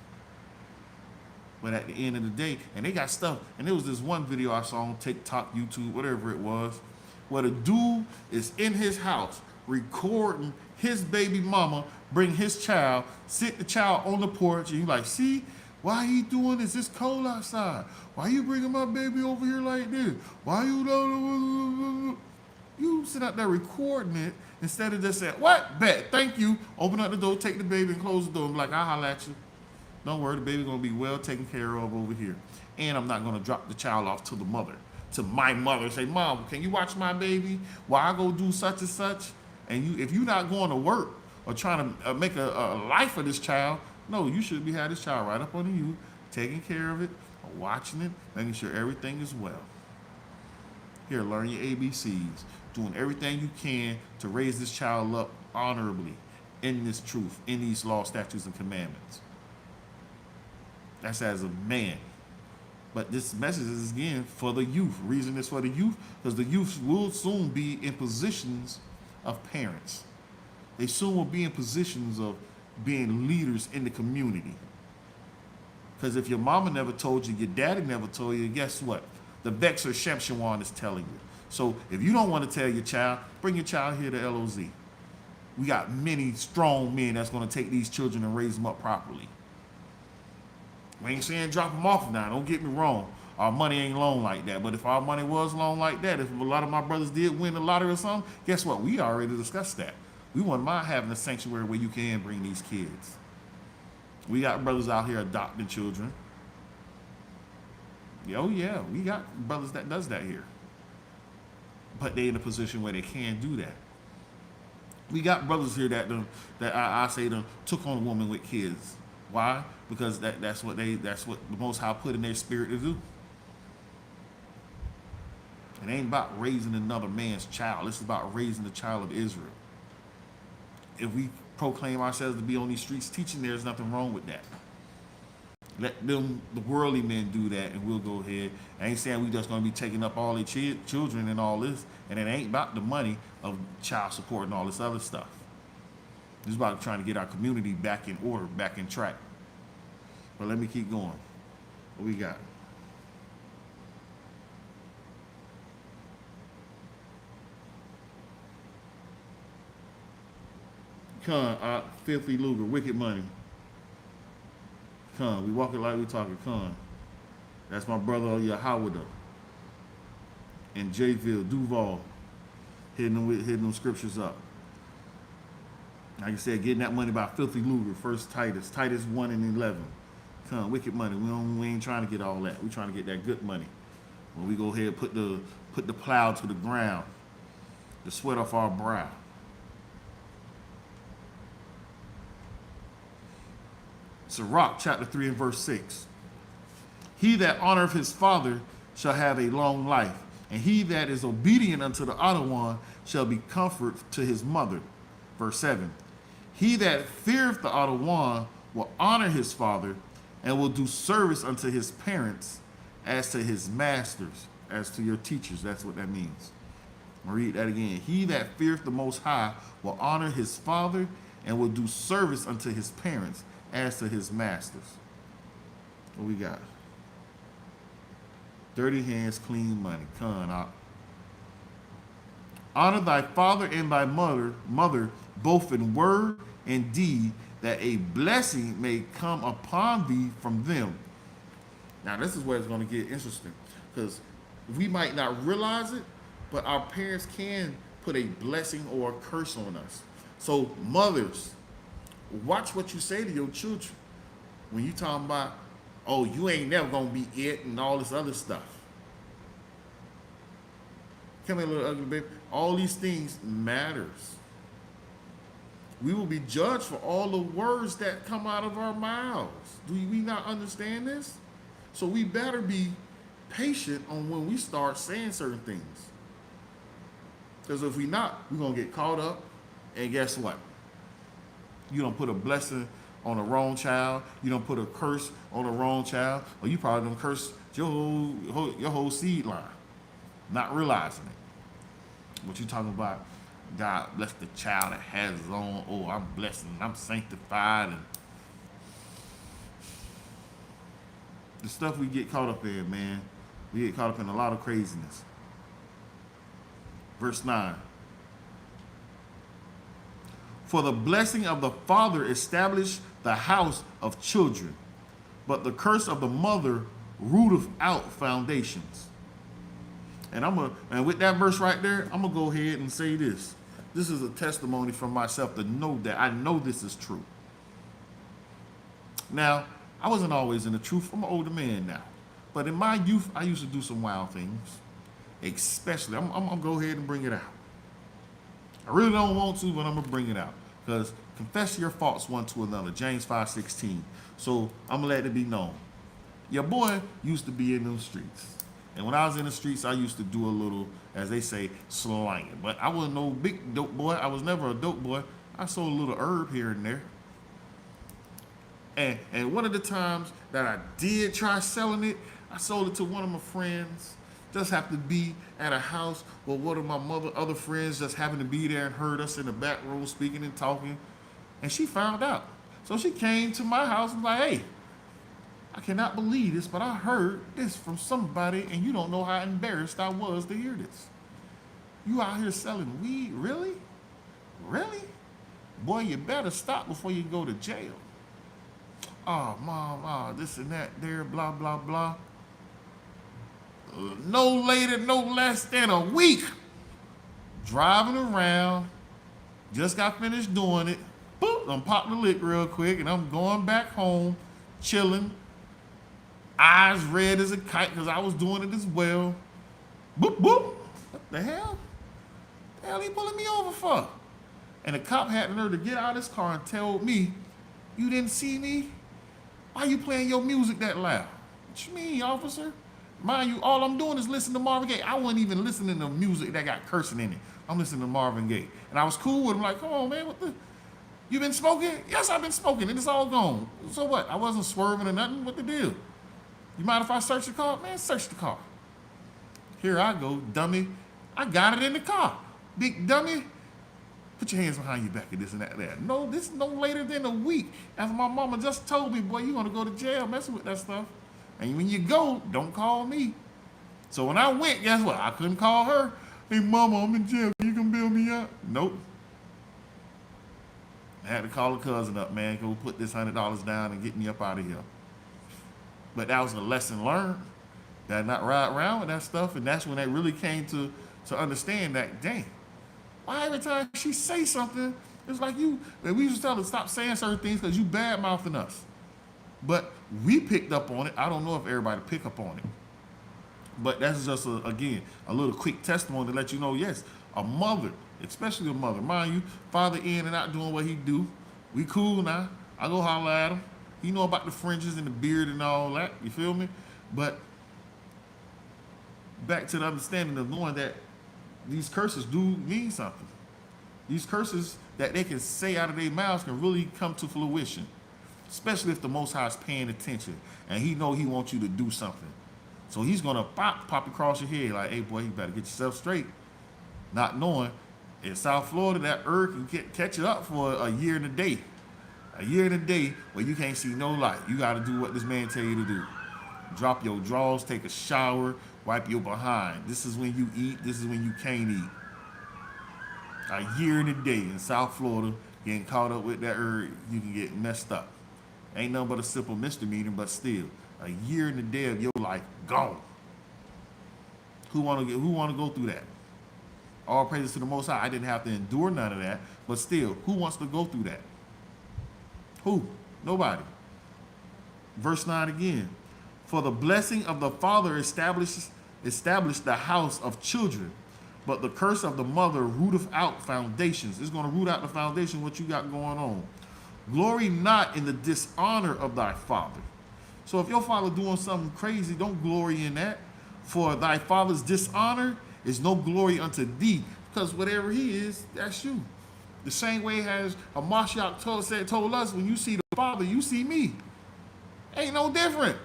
But at the end of the day, and they got stuff, and there was this one video I saw on TikTok, YouTube, whatever it was, where the dude is in his house recording his baby mama bring his child, sit the child on the porch, and you like, see, why he doing this? It's cold outside. Why you bringing my baby over here like this? Why you sit out there recording it instead of just saying, what? Bet, thank you. Open up the door, take the baby, and close the door. And be like, I'll holler at you. Don't worry, the baby's going to be well taken care of over here. And I'm not going to drop the child off to the mother, to my mother, and say, Mom, can you watch my baby while I go do such and such? And if you're not going to work or trying to make a life of this child, no, you should be having this child right up under you, taking care of it, watching it, making sure everything is well. Here, learn your ABCs, doing everything you can to raise this child up honorably in this truth, in these laws, statutes, and commandments. That's as a man. But this message is, again, for the youth. Reason is for the youth, because the youth will soon be in positions of parents. They soon will be in positions of being leaders in the community. Because if your mama never told you, your daddy never told you, guess what? The Vexer Shemshawan is telling you. So if you don't want to tell your child, bring your child here to LOZ. We got many strong men that's going to take these children and raise them up properly. We ain't saying drop them off now, don't get me wrong. Our money ain't long like that. But if our money was long like that, if a lot of my brothers did win the lottery or something, guess what? We already discussed that. We wouldn't mind having a sanctuary where you can bring these kids. We got brothers out here adopting children. Oh yeah, we got brothers that does that here. But they in a position where they can do that. We got brothers here that I say them took on a woman with kids. Why? Because that's what the Most High put in their spirit to do. It ain't about raising another man's child. It's about raising the child of Israel. If we proclaim ourselves to be on these streets teaching, there's nothing wrong with that. Let them, the worldly men, do that, and we'll go ahead. I ain't saying we just going to be taking up all their children and all this, and it ain't about the money of child support and all this other stuff. It's about trying to get our community back in order, back in track. But let me keep going. What we got? Con, filthy lucre, wicked money. Con, we walking like we talking. Con, that's my brother Yahawada. And Jayville, Duval, hitting them scriptures up. Like I said, getting that money by filthy lucre. First Titus 1 and 11. Con, wicked money. We ain't trying to get all that. We trying to get that good money. When we go ahead and put the plow to the ground, the sweat off our brow. Sirach chapter 3 and verse 6. He that honoreth his father shall have a long life, and he that is obedient unto the other one shall be comfort to his mother. Verse 7. He that feareth the other one will honor his father, and will do service unto his parents as to his masters, as to your teachers. That's what that means. I'll read that again. He that feareth the Most High will honor his father, and will do service unto his parents as to his masters. What we got? Dirty hands, clean money. Honor thy father and thy mother, both in word and deed, that a blessing may come upon thee from them. Now, this is where it's going to get interesting, because we might not realize it, but our parents can put a blessing or a curse on us. So, mothers, watch what you say to your children when you talking about, oh, you ain't never gonna be it and all this other stuff. Come here, little ugly baby. All these things matters. We will be judged for all the words that come out of our mouths. Do we not understand this? So we better be patient on when we start saying certain things. Because if we not, we're gonna get caught up, and guess what? You don't put a blessing on the wrong child. You don't put a curse on the wrong child. Or you probably don't curse your whole seed line, not realizing it. What you talking about? God bless the child that has his own. Oh, I'm blessed and I'm sanctified. And The stuff we get caught up in, man. We get caught up in a lot of craziness. Verse 9. For the blessing of the father established the house of children, but the curse of the mother rooteth out foundations. And with that verse right there, I'm gonna go ahead and say this. This is a testimony from myself to know that I know this is true. Now, I wasn't always in the truth. I'm an older man now. But in my youth, I used to do some wild things. Especially, I'm gonna go ahead and bring it out. I really don't want to, but I'm gonna bring it out. Because confess your faults one to another. James 5:16. So I'm gonna let it be known. Your boy used to be in them streets. And when I was in the streets, I used to do a little, as they say, slanging. But I wasn't no big dope boy. I was never a dope boy. I sold a little herb here and there. And one of the times that I did try selling it, I sold it to one of my friends. Just happened to be at a house where one of my other friends just happened to be there and heard us in the back room speaking and talking. And she found out. So she came to my house and was like, hey, I cannot believe this, but I heard this from somebody, and you don't know how embarrassed I was to hear this. You out here selling weed? Really? Really? Boy, you better stop before you go to jail. Oh, mom, this and that there, blah, blah, blah. No later, no less than a week. Driving around, just got finished doing it. Boop, I'm popping the lick real quick, and I'm going back home, chilling. Eyes red as a kite because I was doing it as well. Boop, boop. What the hell? The hell he pulling me over for? And the cop had the nerve to get out of his car and tell me, you didn't see me? Why you playing your music that loud? What you mean, officer? Mind you, all I'm doing is listening to Marvin Gaye. I wasn't even listening to music that got cursing in it. I'm listening to Marvin Gaye. And I was cool with him, like, come on, man, what the? You been smoking? Yes, I've been smoking, and it's all gone. So what? I wasn't swerving or nothing. What the deal? You mind if I search the car? Man, search the car. Here I go, dummy. I got it in the car. Big dummy. Put your hands behind your back and this and that there. No, this no later than a week. After my mama just told me, boy, you gonna go to jail messing with that stuff. And when you go, don't call me. So when I went, guess what? I couldn't call her. Hey, mama, I'm in jail. You can bail me out? Nope. I had to call a cousin up, man. Go put this $100 down and get me up out of here. But that was a lesson learned. That not ride around with that stuff. And that's when they really came to understand that, dang, why every time she say something, it's like you, and we used to tell her, stop saying certain things because you bad-mouthing us. But we picked up on it. I don't know if everybody pick up on it. But that's just, again, a little quick testimony to let you know, yes, a mother, especially a mother. Mind you, father in and out doing what he do. We cool now. I go holler at him. He know about the fringes and the beard and all that. You feel me? But back to the understanding of knowing that these curses do mean something. These curses that they can say out of their mouths can really come to fruition. Especially if the Most High is paying attention and he know he wants you to do something. So he's going to pop across your head like, hey, boy, you better get yourself straight. Not knowing in South Florida, that herb can catch you up for a year and a day. A year and a day where you can't see no light. You got to do what this man tell you to do. Drop your drawers, take a shower, wipe your behind. This is when you eat. This is when you can't eat. A year and a day in South Florida, getting caught up with that herb, you can get messed up. Ain't nothing but a simple misdemeanor, but still, a year and a day of your life gone. Who wanna go through that? All praises to the Most High. I didn't have to endure none of that, but still, who wants to go through that? Who? Nobody. Verse 9 again. For the blessing of the father established the house of children, but the curse of the mother rooteth out foundations. It's going to root out the foundation, what you got going on. Glory not in the dishonor of thy father. So if your father doing something crazy, don't glory in that. For thy father's dishonor is no glory unto thee, because whatever he is, that's you. The same way as Hamashiach told us, when you see the Father, you see me. Ain't no different.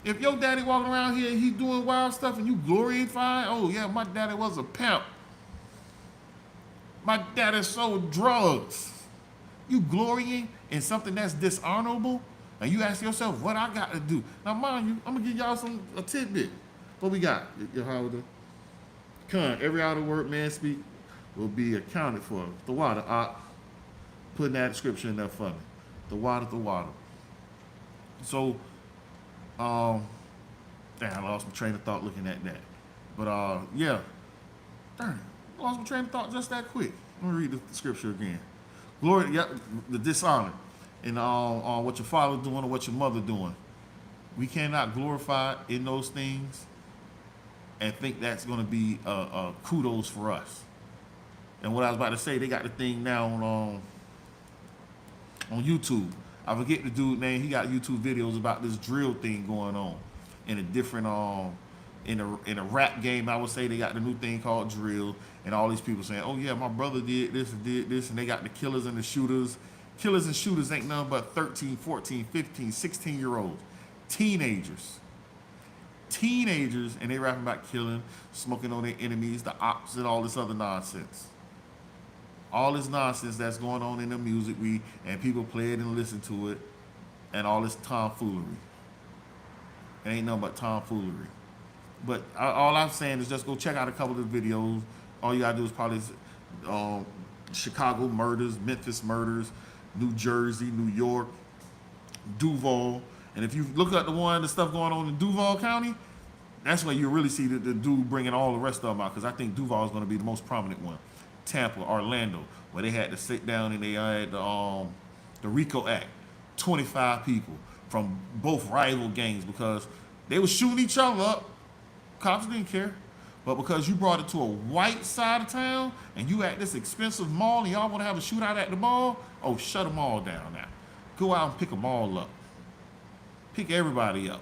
If your daddy walking around here and he doing wild stuff and you glorifying, oh yeah, my daddy was a pimp. My daddy sold drugs. You glorying in something that's dishonorable, Now you ask yourself, what I got to do? Now mind you, I'm gonna give y'all a tidbit. What we got? Yahweh, every outer word man speak will be accounted for. The water, putting that scripture in there for me. The water, the water. So, damn, I lost my train of thought looking at that. But yeah, darn, I lost my train of thought just that quick. Let me read the scripture again. Glory, yep, the dishonor, and what your father doing or what your mother doing. We cannot glorify in those things and think that's going to be kudos for us. And what I was about to say, they got the thing now on YouTube. I forget the dude name. He got YouTube videos about this drill thing going on in a different in a rap game. I would say they got the new thing called drill, and all these people saying, "Oh yeah, my brother did this and did this," and they got the killers and the shooters. Killers and shooters ain't nothing but 13, 14, 15, 16-year-olds, teenagers, and they rapping about killing, smoking on their enemies, the ops, and all this other nonsense. All this nonsense that's going on in the music, and people play it and listen to it, and all this tomfoolery. It ain't nothing but tomfoolery. But all I'm saying is just go check out a couple of the videos. All you gotta do is probably Chicago murders, Memphis murders, New Jersey, New York, Duval. And if you look at the stuff going on in Duval County, that's where you really see the dude bringing all the rest of them out, because I think Duval is going to be the most prominent one. Tampa, Orlando, where they had to sit down and they had the RICO Act, 25 people from both rival gangs, because they were shooting each other up. Cops didn't care. But because you brought it to a white side of town and you at this expensive mall and y'all want to have a shootout at the mall, oh, shut them all down now. Go out and pick them all up. Pick everybody up.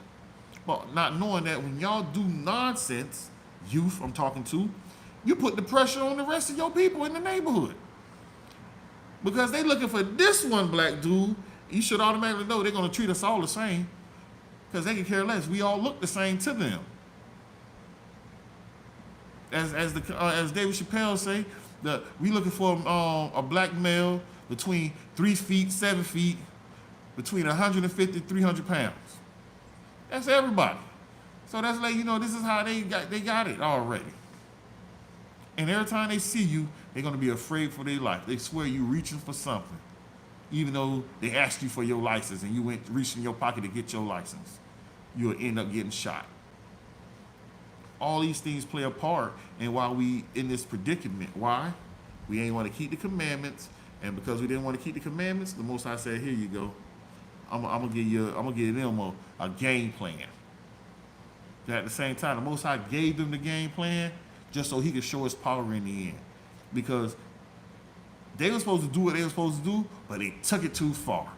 But not knowing that when y'all do nonsense, youth I'm talking to, you put the pressure on the rest of your people in the neighborhood. Because they looking for this one black dude, you should automatically know they're going to treat us all the same. Because they can care less. We all look the same to them. As David Chappelle say, we looking for a black male between 3 feet, 7 feet, between 150 and 300 pounds. That's everybody. So that's like, this is how they got it already. And every time they see you, they're going to be afraid for their life. They swear you reaching for something, even though they asked you for your license and you went reaching in your pocket to get your license. You'll end up getting shot. All these things play a part in why we in this predicament. Why? We ain't want to keep the commandments, and because we didn't want to keep the commandments, the Most High said, "Here you go. I'm gonna give them a game plan." And at the same time, the Most High gave them the game plan just so He could show His power in the end, because they were supposed to do what they were supposed to do, but they took it too far.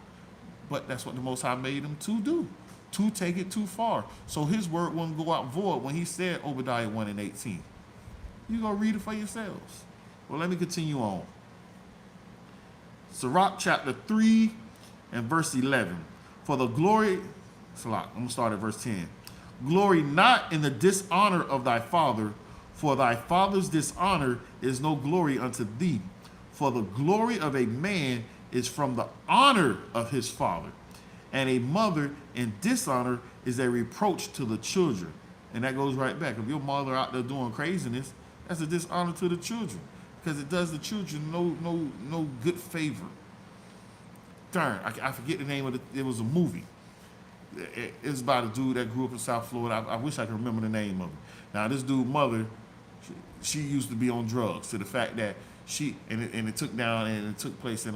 But that's what the Most High made them to do. To take it too far. So His word wouldn't go out void when He said Obadiah 1:18. You go read it for yourselves. Well, let me continue on. Sirach chapter 3 and verse 11. For the glory, I'm going to start at verse 10. Glory not in the dishonor of thy father, for thy father's dishonor is no glory unto thee. For the glory of a man is from the honor of his father, and a mother in dishonor is a reproach to the children. And that goes right back. If your mother out there doing craziness, that's a dishonor to the children, because it does the children no good favor. Darn, I forget the name of it was a movie. It's about a dude that grew up in South Florida. I wish I could remember the name of it. Now, this dude's mother, she used to be on drugs, to the fact that it took place in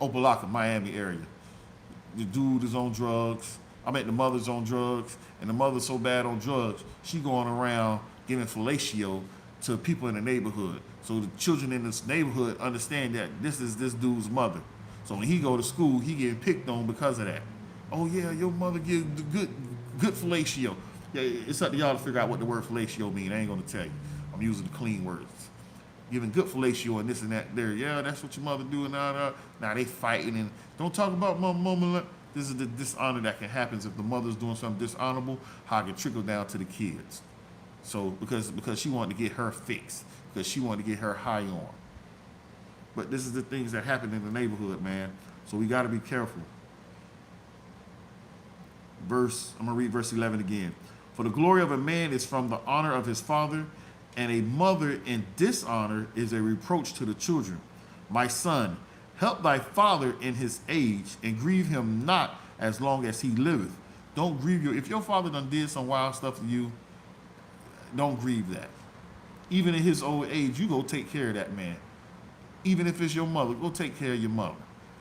Opelika, Miami area. The dude is on drugs. The mother's on drugs, and the mother's so bad on drugs, she going around giving fellatio to people in the neighborhood. So the children in this neighborhood understand that this is this dude's mother. So when he go to school, he getting picked on because of that. Oh yeah, your mother gives good fellatio. Yeah, it's up to y'all to figure out what the word fellatio mean. I ain't gonna tell you. I'm using the clean words. Giving good fellatio and this and that there. Yeah, that's what your mother do. Now they fighting, and don't talk about mama. This is the dishonor that can happen if the mother's doing something dishonorable, how it can trickle down to the kids. So because she wanted to get her fixed, because she wanted to get her high on. But this is the things that happen in the neighborhood, man. So we got to be careful. I'm going to read verse 11 again. For the glory of a man is from the honor of his father, and a mother in dishonor is a reproach to the children. My son, help thy father in his age, and grieve him not as long as he liveth. Don't grieve if your father done did some wild stuff to you, don't grieve that. Even in his old age, you go take care of that man. Even if it's your mother, go take care of your mother.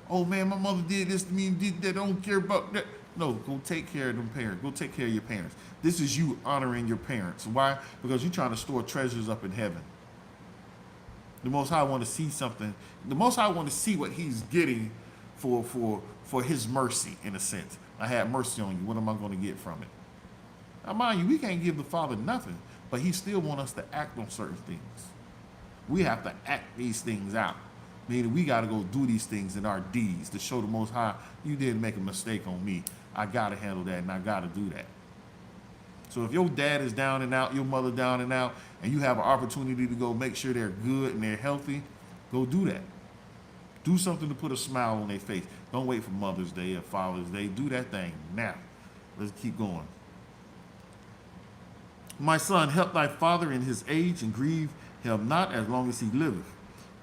Oh man, my mother did this to me and did that. I don't care about that. No, go take care of them parents. Go take care of your parents. This is you honoring your parents. Why? Because you're trying to store treasures up in heaven. The Most High want to see something. The Most High want to see what he's getting for his mercy, in a sense. I had mercy on you. What am I going to get from it? Now, mind you, we can't give the Father nothing, but he still want us to act on certain things. We have to act these things out. Meaning we got to go do these things in our deeds to show the Most High, you didn't make a mistake on me. I got to handle that, and I got to do that. So if your dad is down and out, your mother down and out, and you have an opportunity to go make sure they're good and they're healthy, go do that. Do something to put a smile on their face. Don't wait for Mother's Day or Father's Day. Do that thing now. Let's keep going. My son, help thy father in his age, and grieve him not as long as he liveth.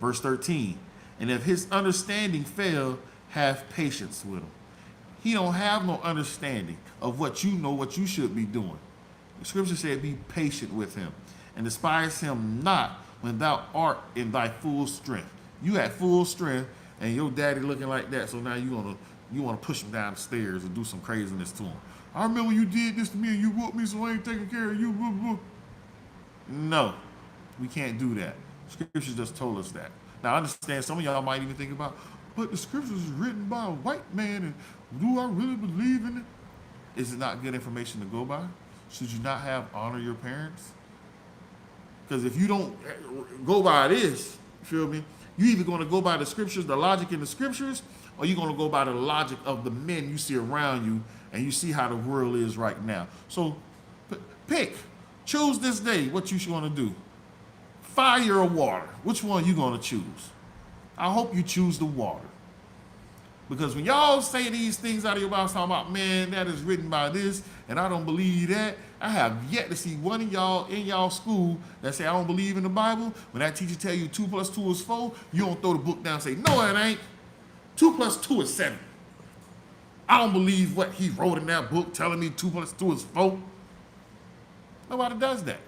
Verse 13. And if his understanding fail, have patience with him. He don't have no understanding of what you know, what you should be doing. The scripture said, be patient with him, and despise him not when thou art in thy full strength. You had full strength, and your daddy looking like that, so now you want to push him down the stairs and do some craziness to him. I remember you did this to me, and you whooped me, so I ain't taking care of you. No, we can't do that. Scripture just told us that. Now, I understand some of y'all might even think about, but the scriptures is written by a white man, and do I really believe in it? Is it not good information to go by? Should you not have honor your parents? Because if you don't go by this, you feel me? You either going to go by the scriptures, the logic in the scriptures, or you're going to go by the logic of the men you see around you, and you see how the world is right now. So pick. Choose this day what you want to do. Fire or water? Which one you going to choose? I hope you choose the water. Because when y'all say these things out of your mouth, talking about, man, that is written by this, and I don't believe that, I have yet to see one of y'all in y'all school that say, I don't believe in the Bible. When that teacher tell you 2 + 2 is 4, you don't throw the book down and say, no, it ain't. 2 + 2 is 7. I don't believe what he wrote in that book telling me 2 + 2 is 4. Nobody does that.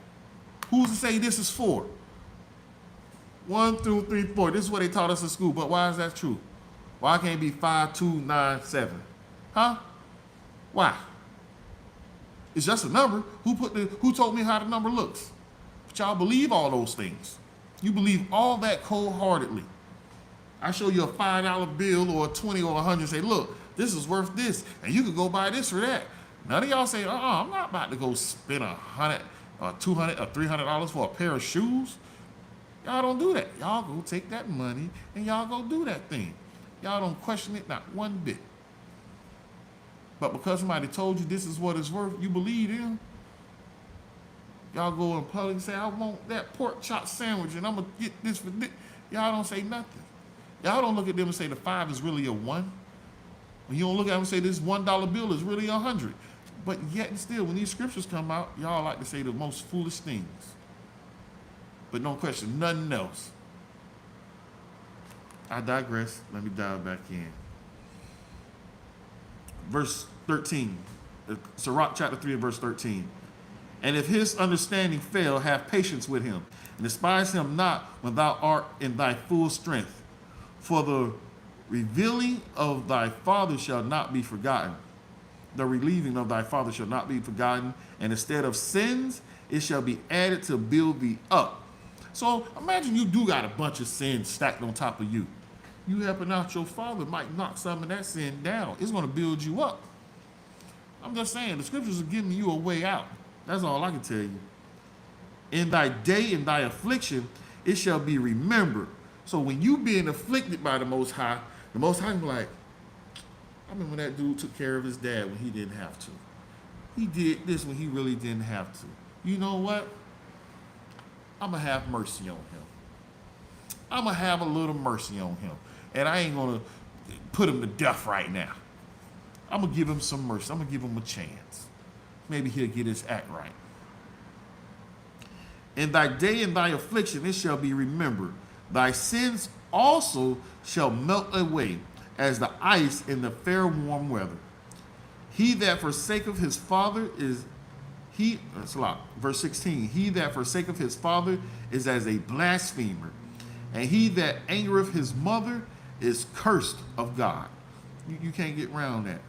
Who's to say this is 4? 1, 2, 3, 4. This is what they taught us in school, but why is that true? Why can't it be 5, 2, 9, 7? Huh? Why? It's just a number. Who told me how the number looks? But y'all believe all those things. You believe all that cold-heartedly. I show you a $5 bill or a 20 or 100 and say, look, this is worth this, and you could go buy this or that. None of y'all say, I'm not about to go spend $100 or $200 or $300 for a pair of shoes. Y'all don't do that. Y'all go take that money and y'all go do that thing. Y'all don't question it, not one bit. But because somebody told you this is what it's worth, you believe them. Y'all go in public and say, I want that pork chop sandwich and I'm going to get this for this. Y'all don't say nothing. Y'all don't look at them and say the 5 is really a 1. When you don't look at them and say this $1 bill is really 100. But yet and still, when these scriptures come out, y'all like to say the most foolish things. But don't question nothing else. I digress. Let me dive back in. Verse 13. Sirach chapter 3 and verse 13. And if his understanding fail, have patience with him, and despise him not when thou art in thy full strength. For the revealing of thy father shall not be forgotten. The relieving of thy father shall not be forgotten, and instead of sins, it shall be added to build thee up. So imagine you do got a bunch of sins stacked on top of you. You helping out your father might knock some of that sin down. It's going to build you up. I'm just saying, the scriptures are giving you a way out. That's all I can tell you. In thy day, in thy affliction, it shall be remembered. So when you being afflicted by the Most High be like, I remember that dude took care of his dad when he didn't have to. He did this when he really didn't have to. You know what? I'm going to have mercy on him. I'm going to have a little mercy on him. And I ain't going to put him to death right now. I'm going to give him some mercy. I'm going to give him a chance. Maybe he'll get his act right. In thy day and thy affliction it shall be remembered. Thy sins also shall melt away as the ice in the fair warm weather. He that forsaketh his father is that's a lot. Verse 16. He that forsaketh his father is as a blasphemer, and he that angereth his mother is cursed of God. You can't get around that.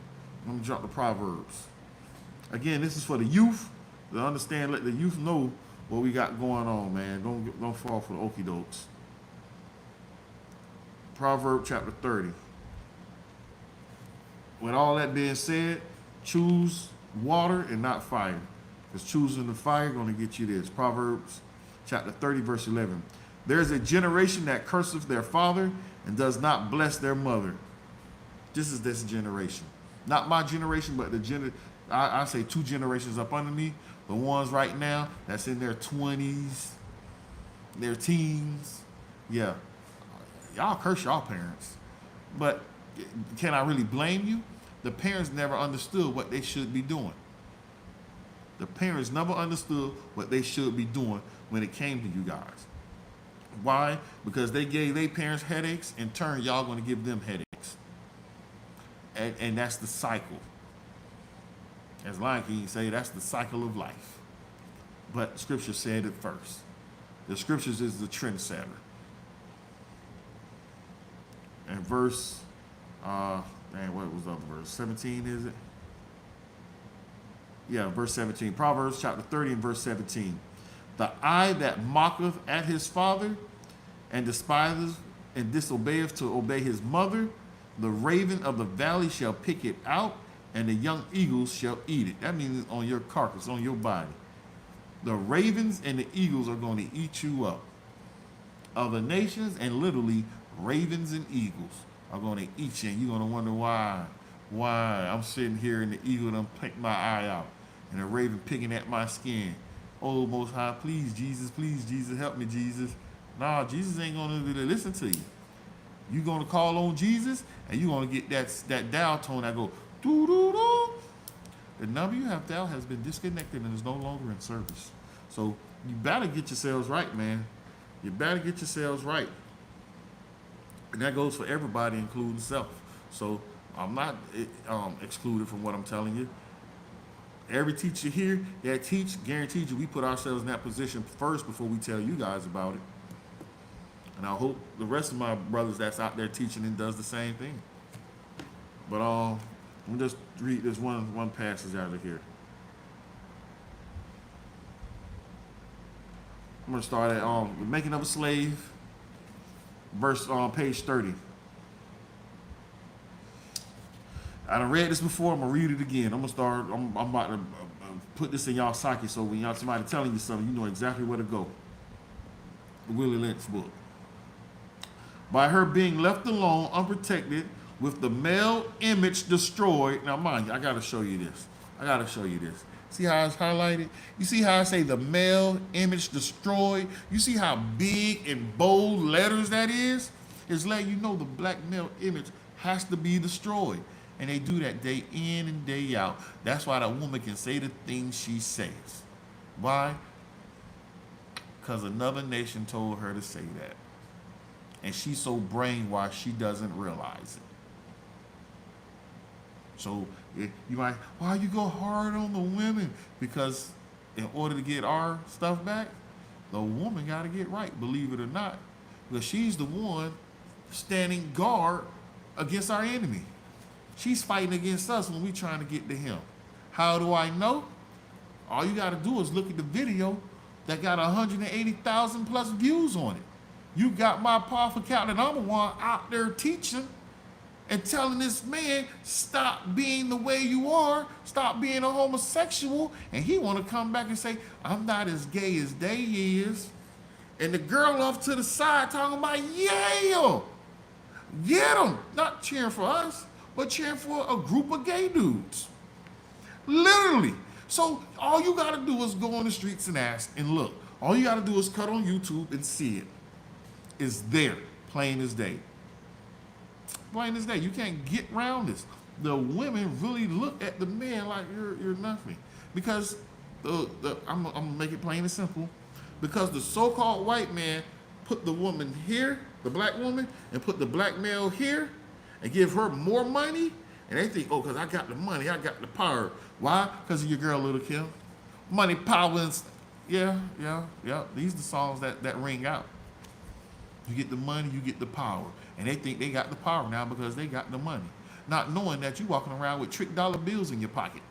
I'm going to drop the Proverbs. Again, this is for the youth to understand, let the youth know what we got going on, man. Don't fall for the okie dokes. Proverbs chapter 30. With all that being said, choose water and not fire. Because choosing the fire is going to get you this. Proverbs chapter 30, verse 11. There is a generation that curseth their father and does not bless their mother. This is this generation. Not my generation, but I say 2 generations up under me. The ones right now that's in their 20s, their teens. Yeah. Y'all curse y'all parents. But can I really blame you? The parents never understood what they should be doing. The parents never understood what they should be doing when it came to you guys. Why? Because they gave their parents headaches. In turn, y'all going to give them headaches. And that's the cycle. As Lion King say, that's the cycle of life. But Scripture said it first. The Scriptures is the trendsetter. And verse, what was the other verse? 17, is it? Yeah, verse 17. Proverbs chapter 30 and verse 17. The eye that mocketh at his father and despiseth and disobeyeth to obey his mother, the raven of the valley shall pick it out, and the young eagles shall eat it. That means on your carcass, on your body. The ravens and the eagles are going to eat you up. Other nations, and literally ravens and eagles are going to eat you, and you're going to wonder why. Why? I'm sitting here and the eagle done picked my eye out, and the raven picking at my skin. Oh, Most High, please, Jesus, help me, Jesus. Nah, Jesus ain't going to listen to you. You're going to call on Jesus, and you're going to get that dial tone that go, doo-doo-doo. The number you have dialed has been disconnected and is no longer in service. So you better get yourselves right, man. You better get yourselves right. And that goes for everybody, including self. So I'm not excluded from what I'm telling you. Every teacher here that teach, guaranteed you, we put ourselves in that position first before we tell you guys about it. And I hope the rest of my brothers that's out there teaching and does the same thing. But let me just read this one passage out of here. I'm going to start at the making of a slave, verse on page 30. I done read this before. I'm gonna read it again. I'm about to put this in y'all psyche, so when y'all somebody telling you something, you know exactly where to go. The Willie Lynch book. By her being left alone, unprotected, with the male image destroyed. Now, mind you, I gotta show you this. See how it's highlighted? You see how I say the male image destroyed? You see how big and bold letters that is? It's letting you know the black male image has to be destroyed. And they do that day in and day out. That's why that woman can say the things she says. Why? Because another nation told her to say that. And she's so brainwashed she doesn't realize it. So you might, why you go hard on the women? Because in order to get our stuff back, the woman got to get right, believe it or not. Because she's the one standing guard against our enemy. She's fighting against us when we're trying to get to him. How do I know? All you got to do is look at the video that got 180,000 plus views on it. You got my powerful account, and I'm the one out there teaching and telling this man, stop being the way you are, stop being a homosexual, and he want to come back and say, I'm not as gay as they is. And the girl off to the side talking about, yeah, get him. Not cheering for us, but cheering for a group of gay dudes. Literally. So all you got to do is go on the streets and ask and look. All you got to do is cut on YouTube and see it. It's there, plain as day. Plain as day. You can't get around this. the women really look at the man like you're nothing. Because I'm gonna make it plain and simple. Because the so-called white man put the woman here, the black woman, and put the black male here, and give her more money, and they think, oh, because I got the money, I got the power. Why? Because of your girl, Little Kim. Money, power, and yeah. These are the songs that ring out. You get the money, you get the power. And they think they got the power now because they got the money. Not knowing that you walking around with trick dollar bills in your pocket.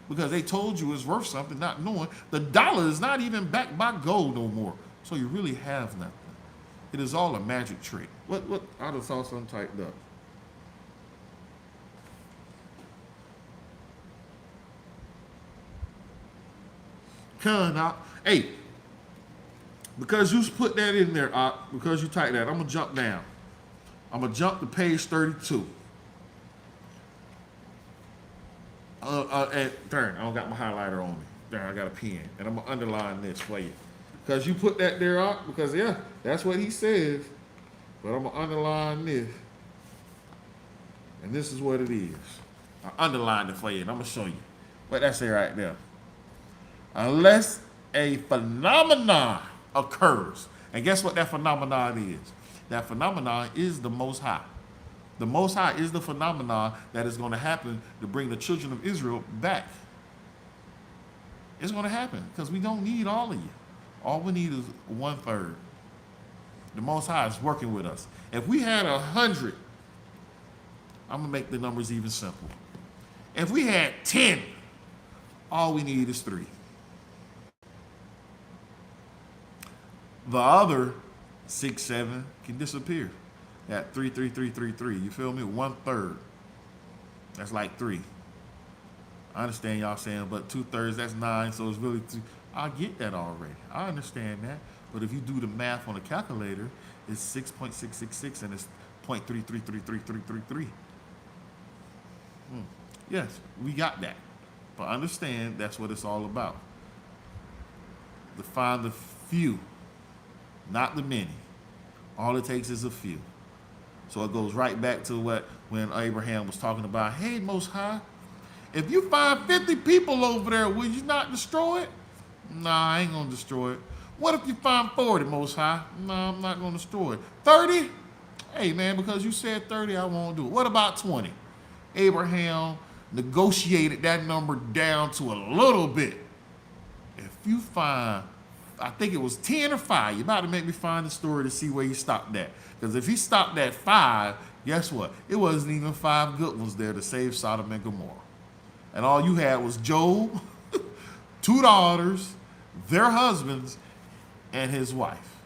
Because they told you it's worth something, not knowing the dollar is not even backed by gold no more. So you really have nothing. It is all a magic trick. What I just saw something typed up. Hey, because you put that in there, because you typed that, I'm gonna jump down. I'm gonna jump to page 32. Turn. I don't got my highlighter on me. There, I got a pen, and I'm gonna underline this for you, because you put that there out. Because yeah, that's what he says. But I'm gonna underline this, and this is what it is. I underlined it for you, and I'm gonna show you what that say right there. Unless a phenomenon occurs, and guess what that phenomenon is? That phenomenon is the Most High. The Most High is the phenomenon that is going to happen to bring the children of Israel back. It's going to happen because we don't need all of you. All we need is 1/3. The Most High is working with us. If we had 100, I'm going to make the numbers even simple. If we had 10, all we need is 3. The other 6, 7 can disappear. At 3, 3, 3, 3, 3. You feel me? 1/3. That's like 3. I understand y'all saying, but 2/3, that's 9, so it's really 2. I get that already. I understand that. But if you do the math on a calculator, it's 6.666 and it's 0.33333333. Yes, we got that. But understand that's what it's all about. To find the few, not the many. All it takes is a few. So it goes right back to when Abraham was talking about, hey, Most High, if you find 50 people over there, will you not destroy it? Nah, I ain't going to destroy it. What if you find 40, Most High? Nah, I'm not going to destroy it. 30? Hey, man, because you said 30, I won't do it. What about 20? Abraham negotiated that number down to a little bit. If you find, I think it was 10 or 5. You're about to make me find the story to see where he stopped at. Because if he stopped at 5, guess what? It wasn't even 5 good ones there to save Sodom and Gomorrah. And all you had was Job, 2 daughters, their husbands, and his wife.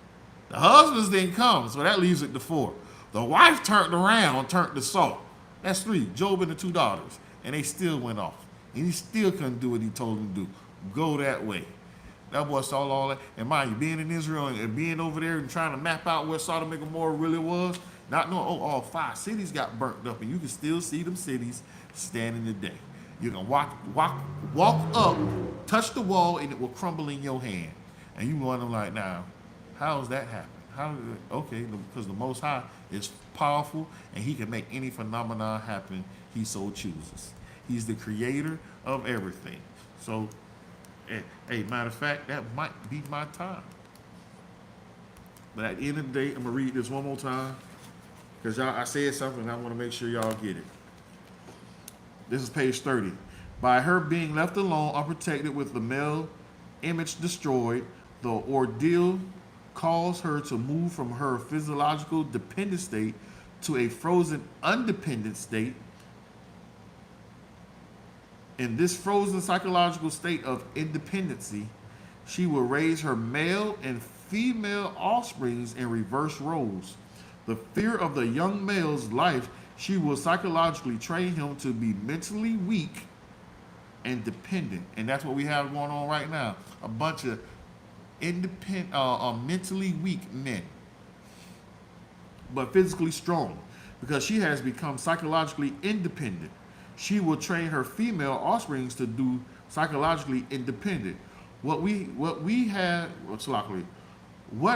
The husbands didn't come, so that leaves it to 4. The wife turned around and turned to salt. That's 3, Job and the 2 daughters. And they still went off. And he still couldn't do what he told them to do. Go that way. That boy saw all that. And mind you, being in Israel and being over there and trying to map out where Sodom and Gomorrah really was, not knowing, all 5 cities got burnt up, and you can still see them cities standing today. You can walk up, touch the wall, and it will crumble in your hand. And you wonder like, now, how does that happen? Okay, because the Most High is powerful, and he can make any phenomenon happen he so chooses. He's the creator of everything. So, hey, matter of fact, that might be my time. But at the end of the day, I'm going to read this one more time because I said something and I want to make sure y'all get it. This is page 30. By her being left alone, unprotected, with the male image destroyed, the ordeal caused her to move from her physiological dependent state to a frozen undependent state. In this frozen psychological state of independency, she will raise her male and female offsprings in reverse roles. The fear of the young male's life, she will psychologically train him to be mentally weak and dependent. And that's what we have going on right now. A bunch of mentally weak men, but physically strong, because she has become psychologically independent. She will train her female offsprings to do psychologically independent. What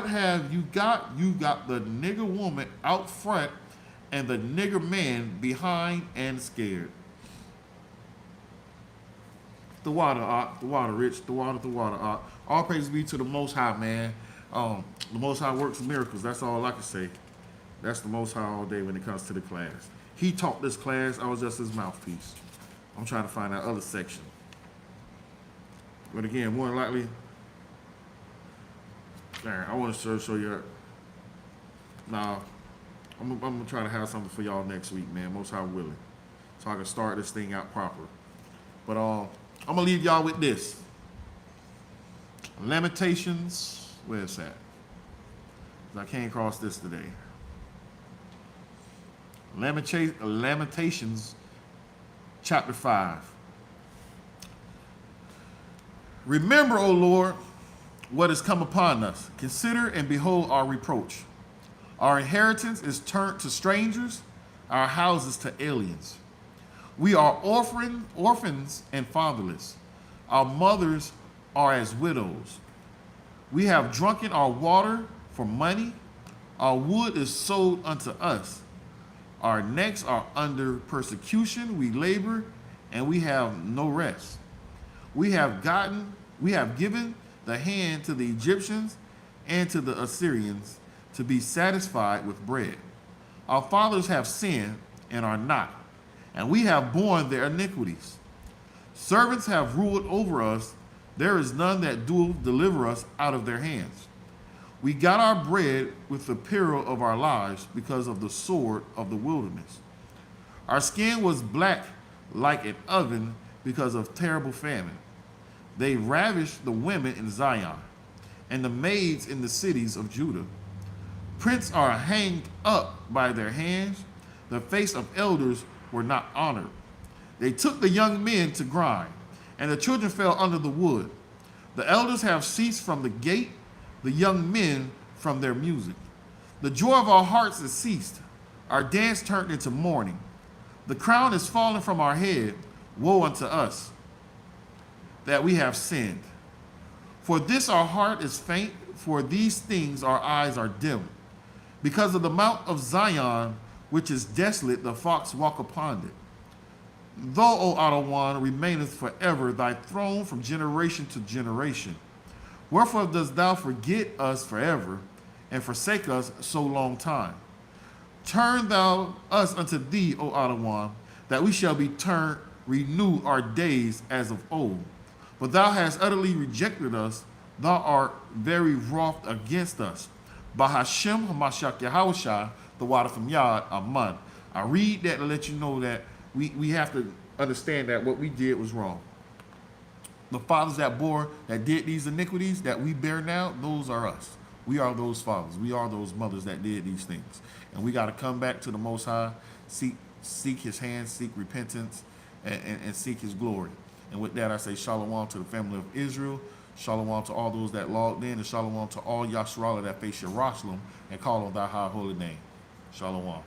have you got? You got the nigger woman out front and the nigger man behind and scared. The water, Rich. The water. All praise be to the Most High, man. The Most High works miracles. That's all I can say. That's the Most High all day when it comes to the class. He taught this class. I was just his mouthpiece. I'm trying to find that other section. But again, more than likely, I want to show you. Nah, I'm gonna try to have something for y'all next week, man. Most High willing, so I can start this thing out proper. But I'm gonna leave y'all with this. Lamentations. Where's that? I came across this today. Lamentations, chapter 5. Remember, O Lord, what has come upon us. Consider and behold our reproach. Our inheritance is turned to strangers, our houses to aliens. We are orphans and fatherless. Our mothers are as widows. We have drunken our water for money. Our wood is sold unto us. Our necks are under persecution. We labor, and we have no rest. We have given the hand to the Egyptians and to the Assyrians to be satisfied with bread. Our fathers have sinned and are not, and we have borne their iniquities. Servants have ruled over us. There is none that doeth deliver us out of their hands. We got our bread with the peril of our lives because of the sword of the wilderness. Our skin was black like an oven because of terrible famine. They ravished the women in Zion and the maids in the cities of Judah. Princes are hanged up by their hands. The face of elders were not honored. They took the young men to grind, and the children fell under the wood. The elders have ceased from the gate, the young men from their music. The joy of our hearts is ceased. Our dance turned into mourning. The crown is fallen from our head. Woe unto us that we have sinned. For this our heart is faint, for these things our eyes are dim. Because of the mount of Zion, which is desolate, the fox walk upon it. Thou, O Ottawan, remaineth forever, thy throne from generation to generation. Wherefore dost thou forget us forever, and forsake us so long time? Turn thou us unto thee, O Ottawan, that we shall be turned, renew our days as of old. But thou hast utterly rejected us, thou art very wroth against us. Bahashem Hamashiach Yahushua, the water from Yad, Aman. I read that to let you know that we have to understand that what we did was wrong. The fathers that did these iniquities that we bear now, those are us. We are those fathers. We are those mothers that did these things. And we got to come back to the Most High, seek his hand, seek repentance, and seek his glory. And with that, I say shalom to the family of Israel, shalom to all those that logged in, and shalom to all Yasharala that face Jerusalem and call on thy high holy name. Shalom.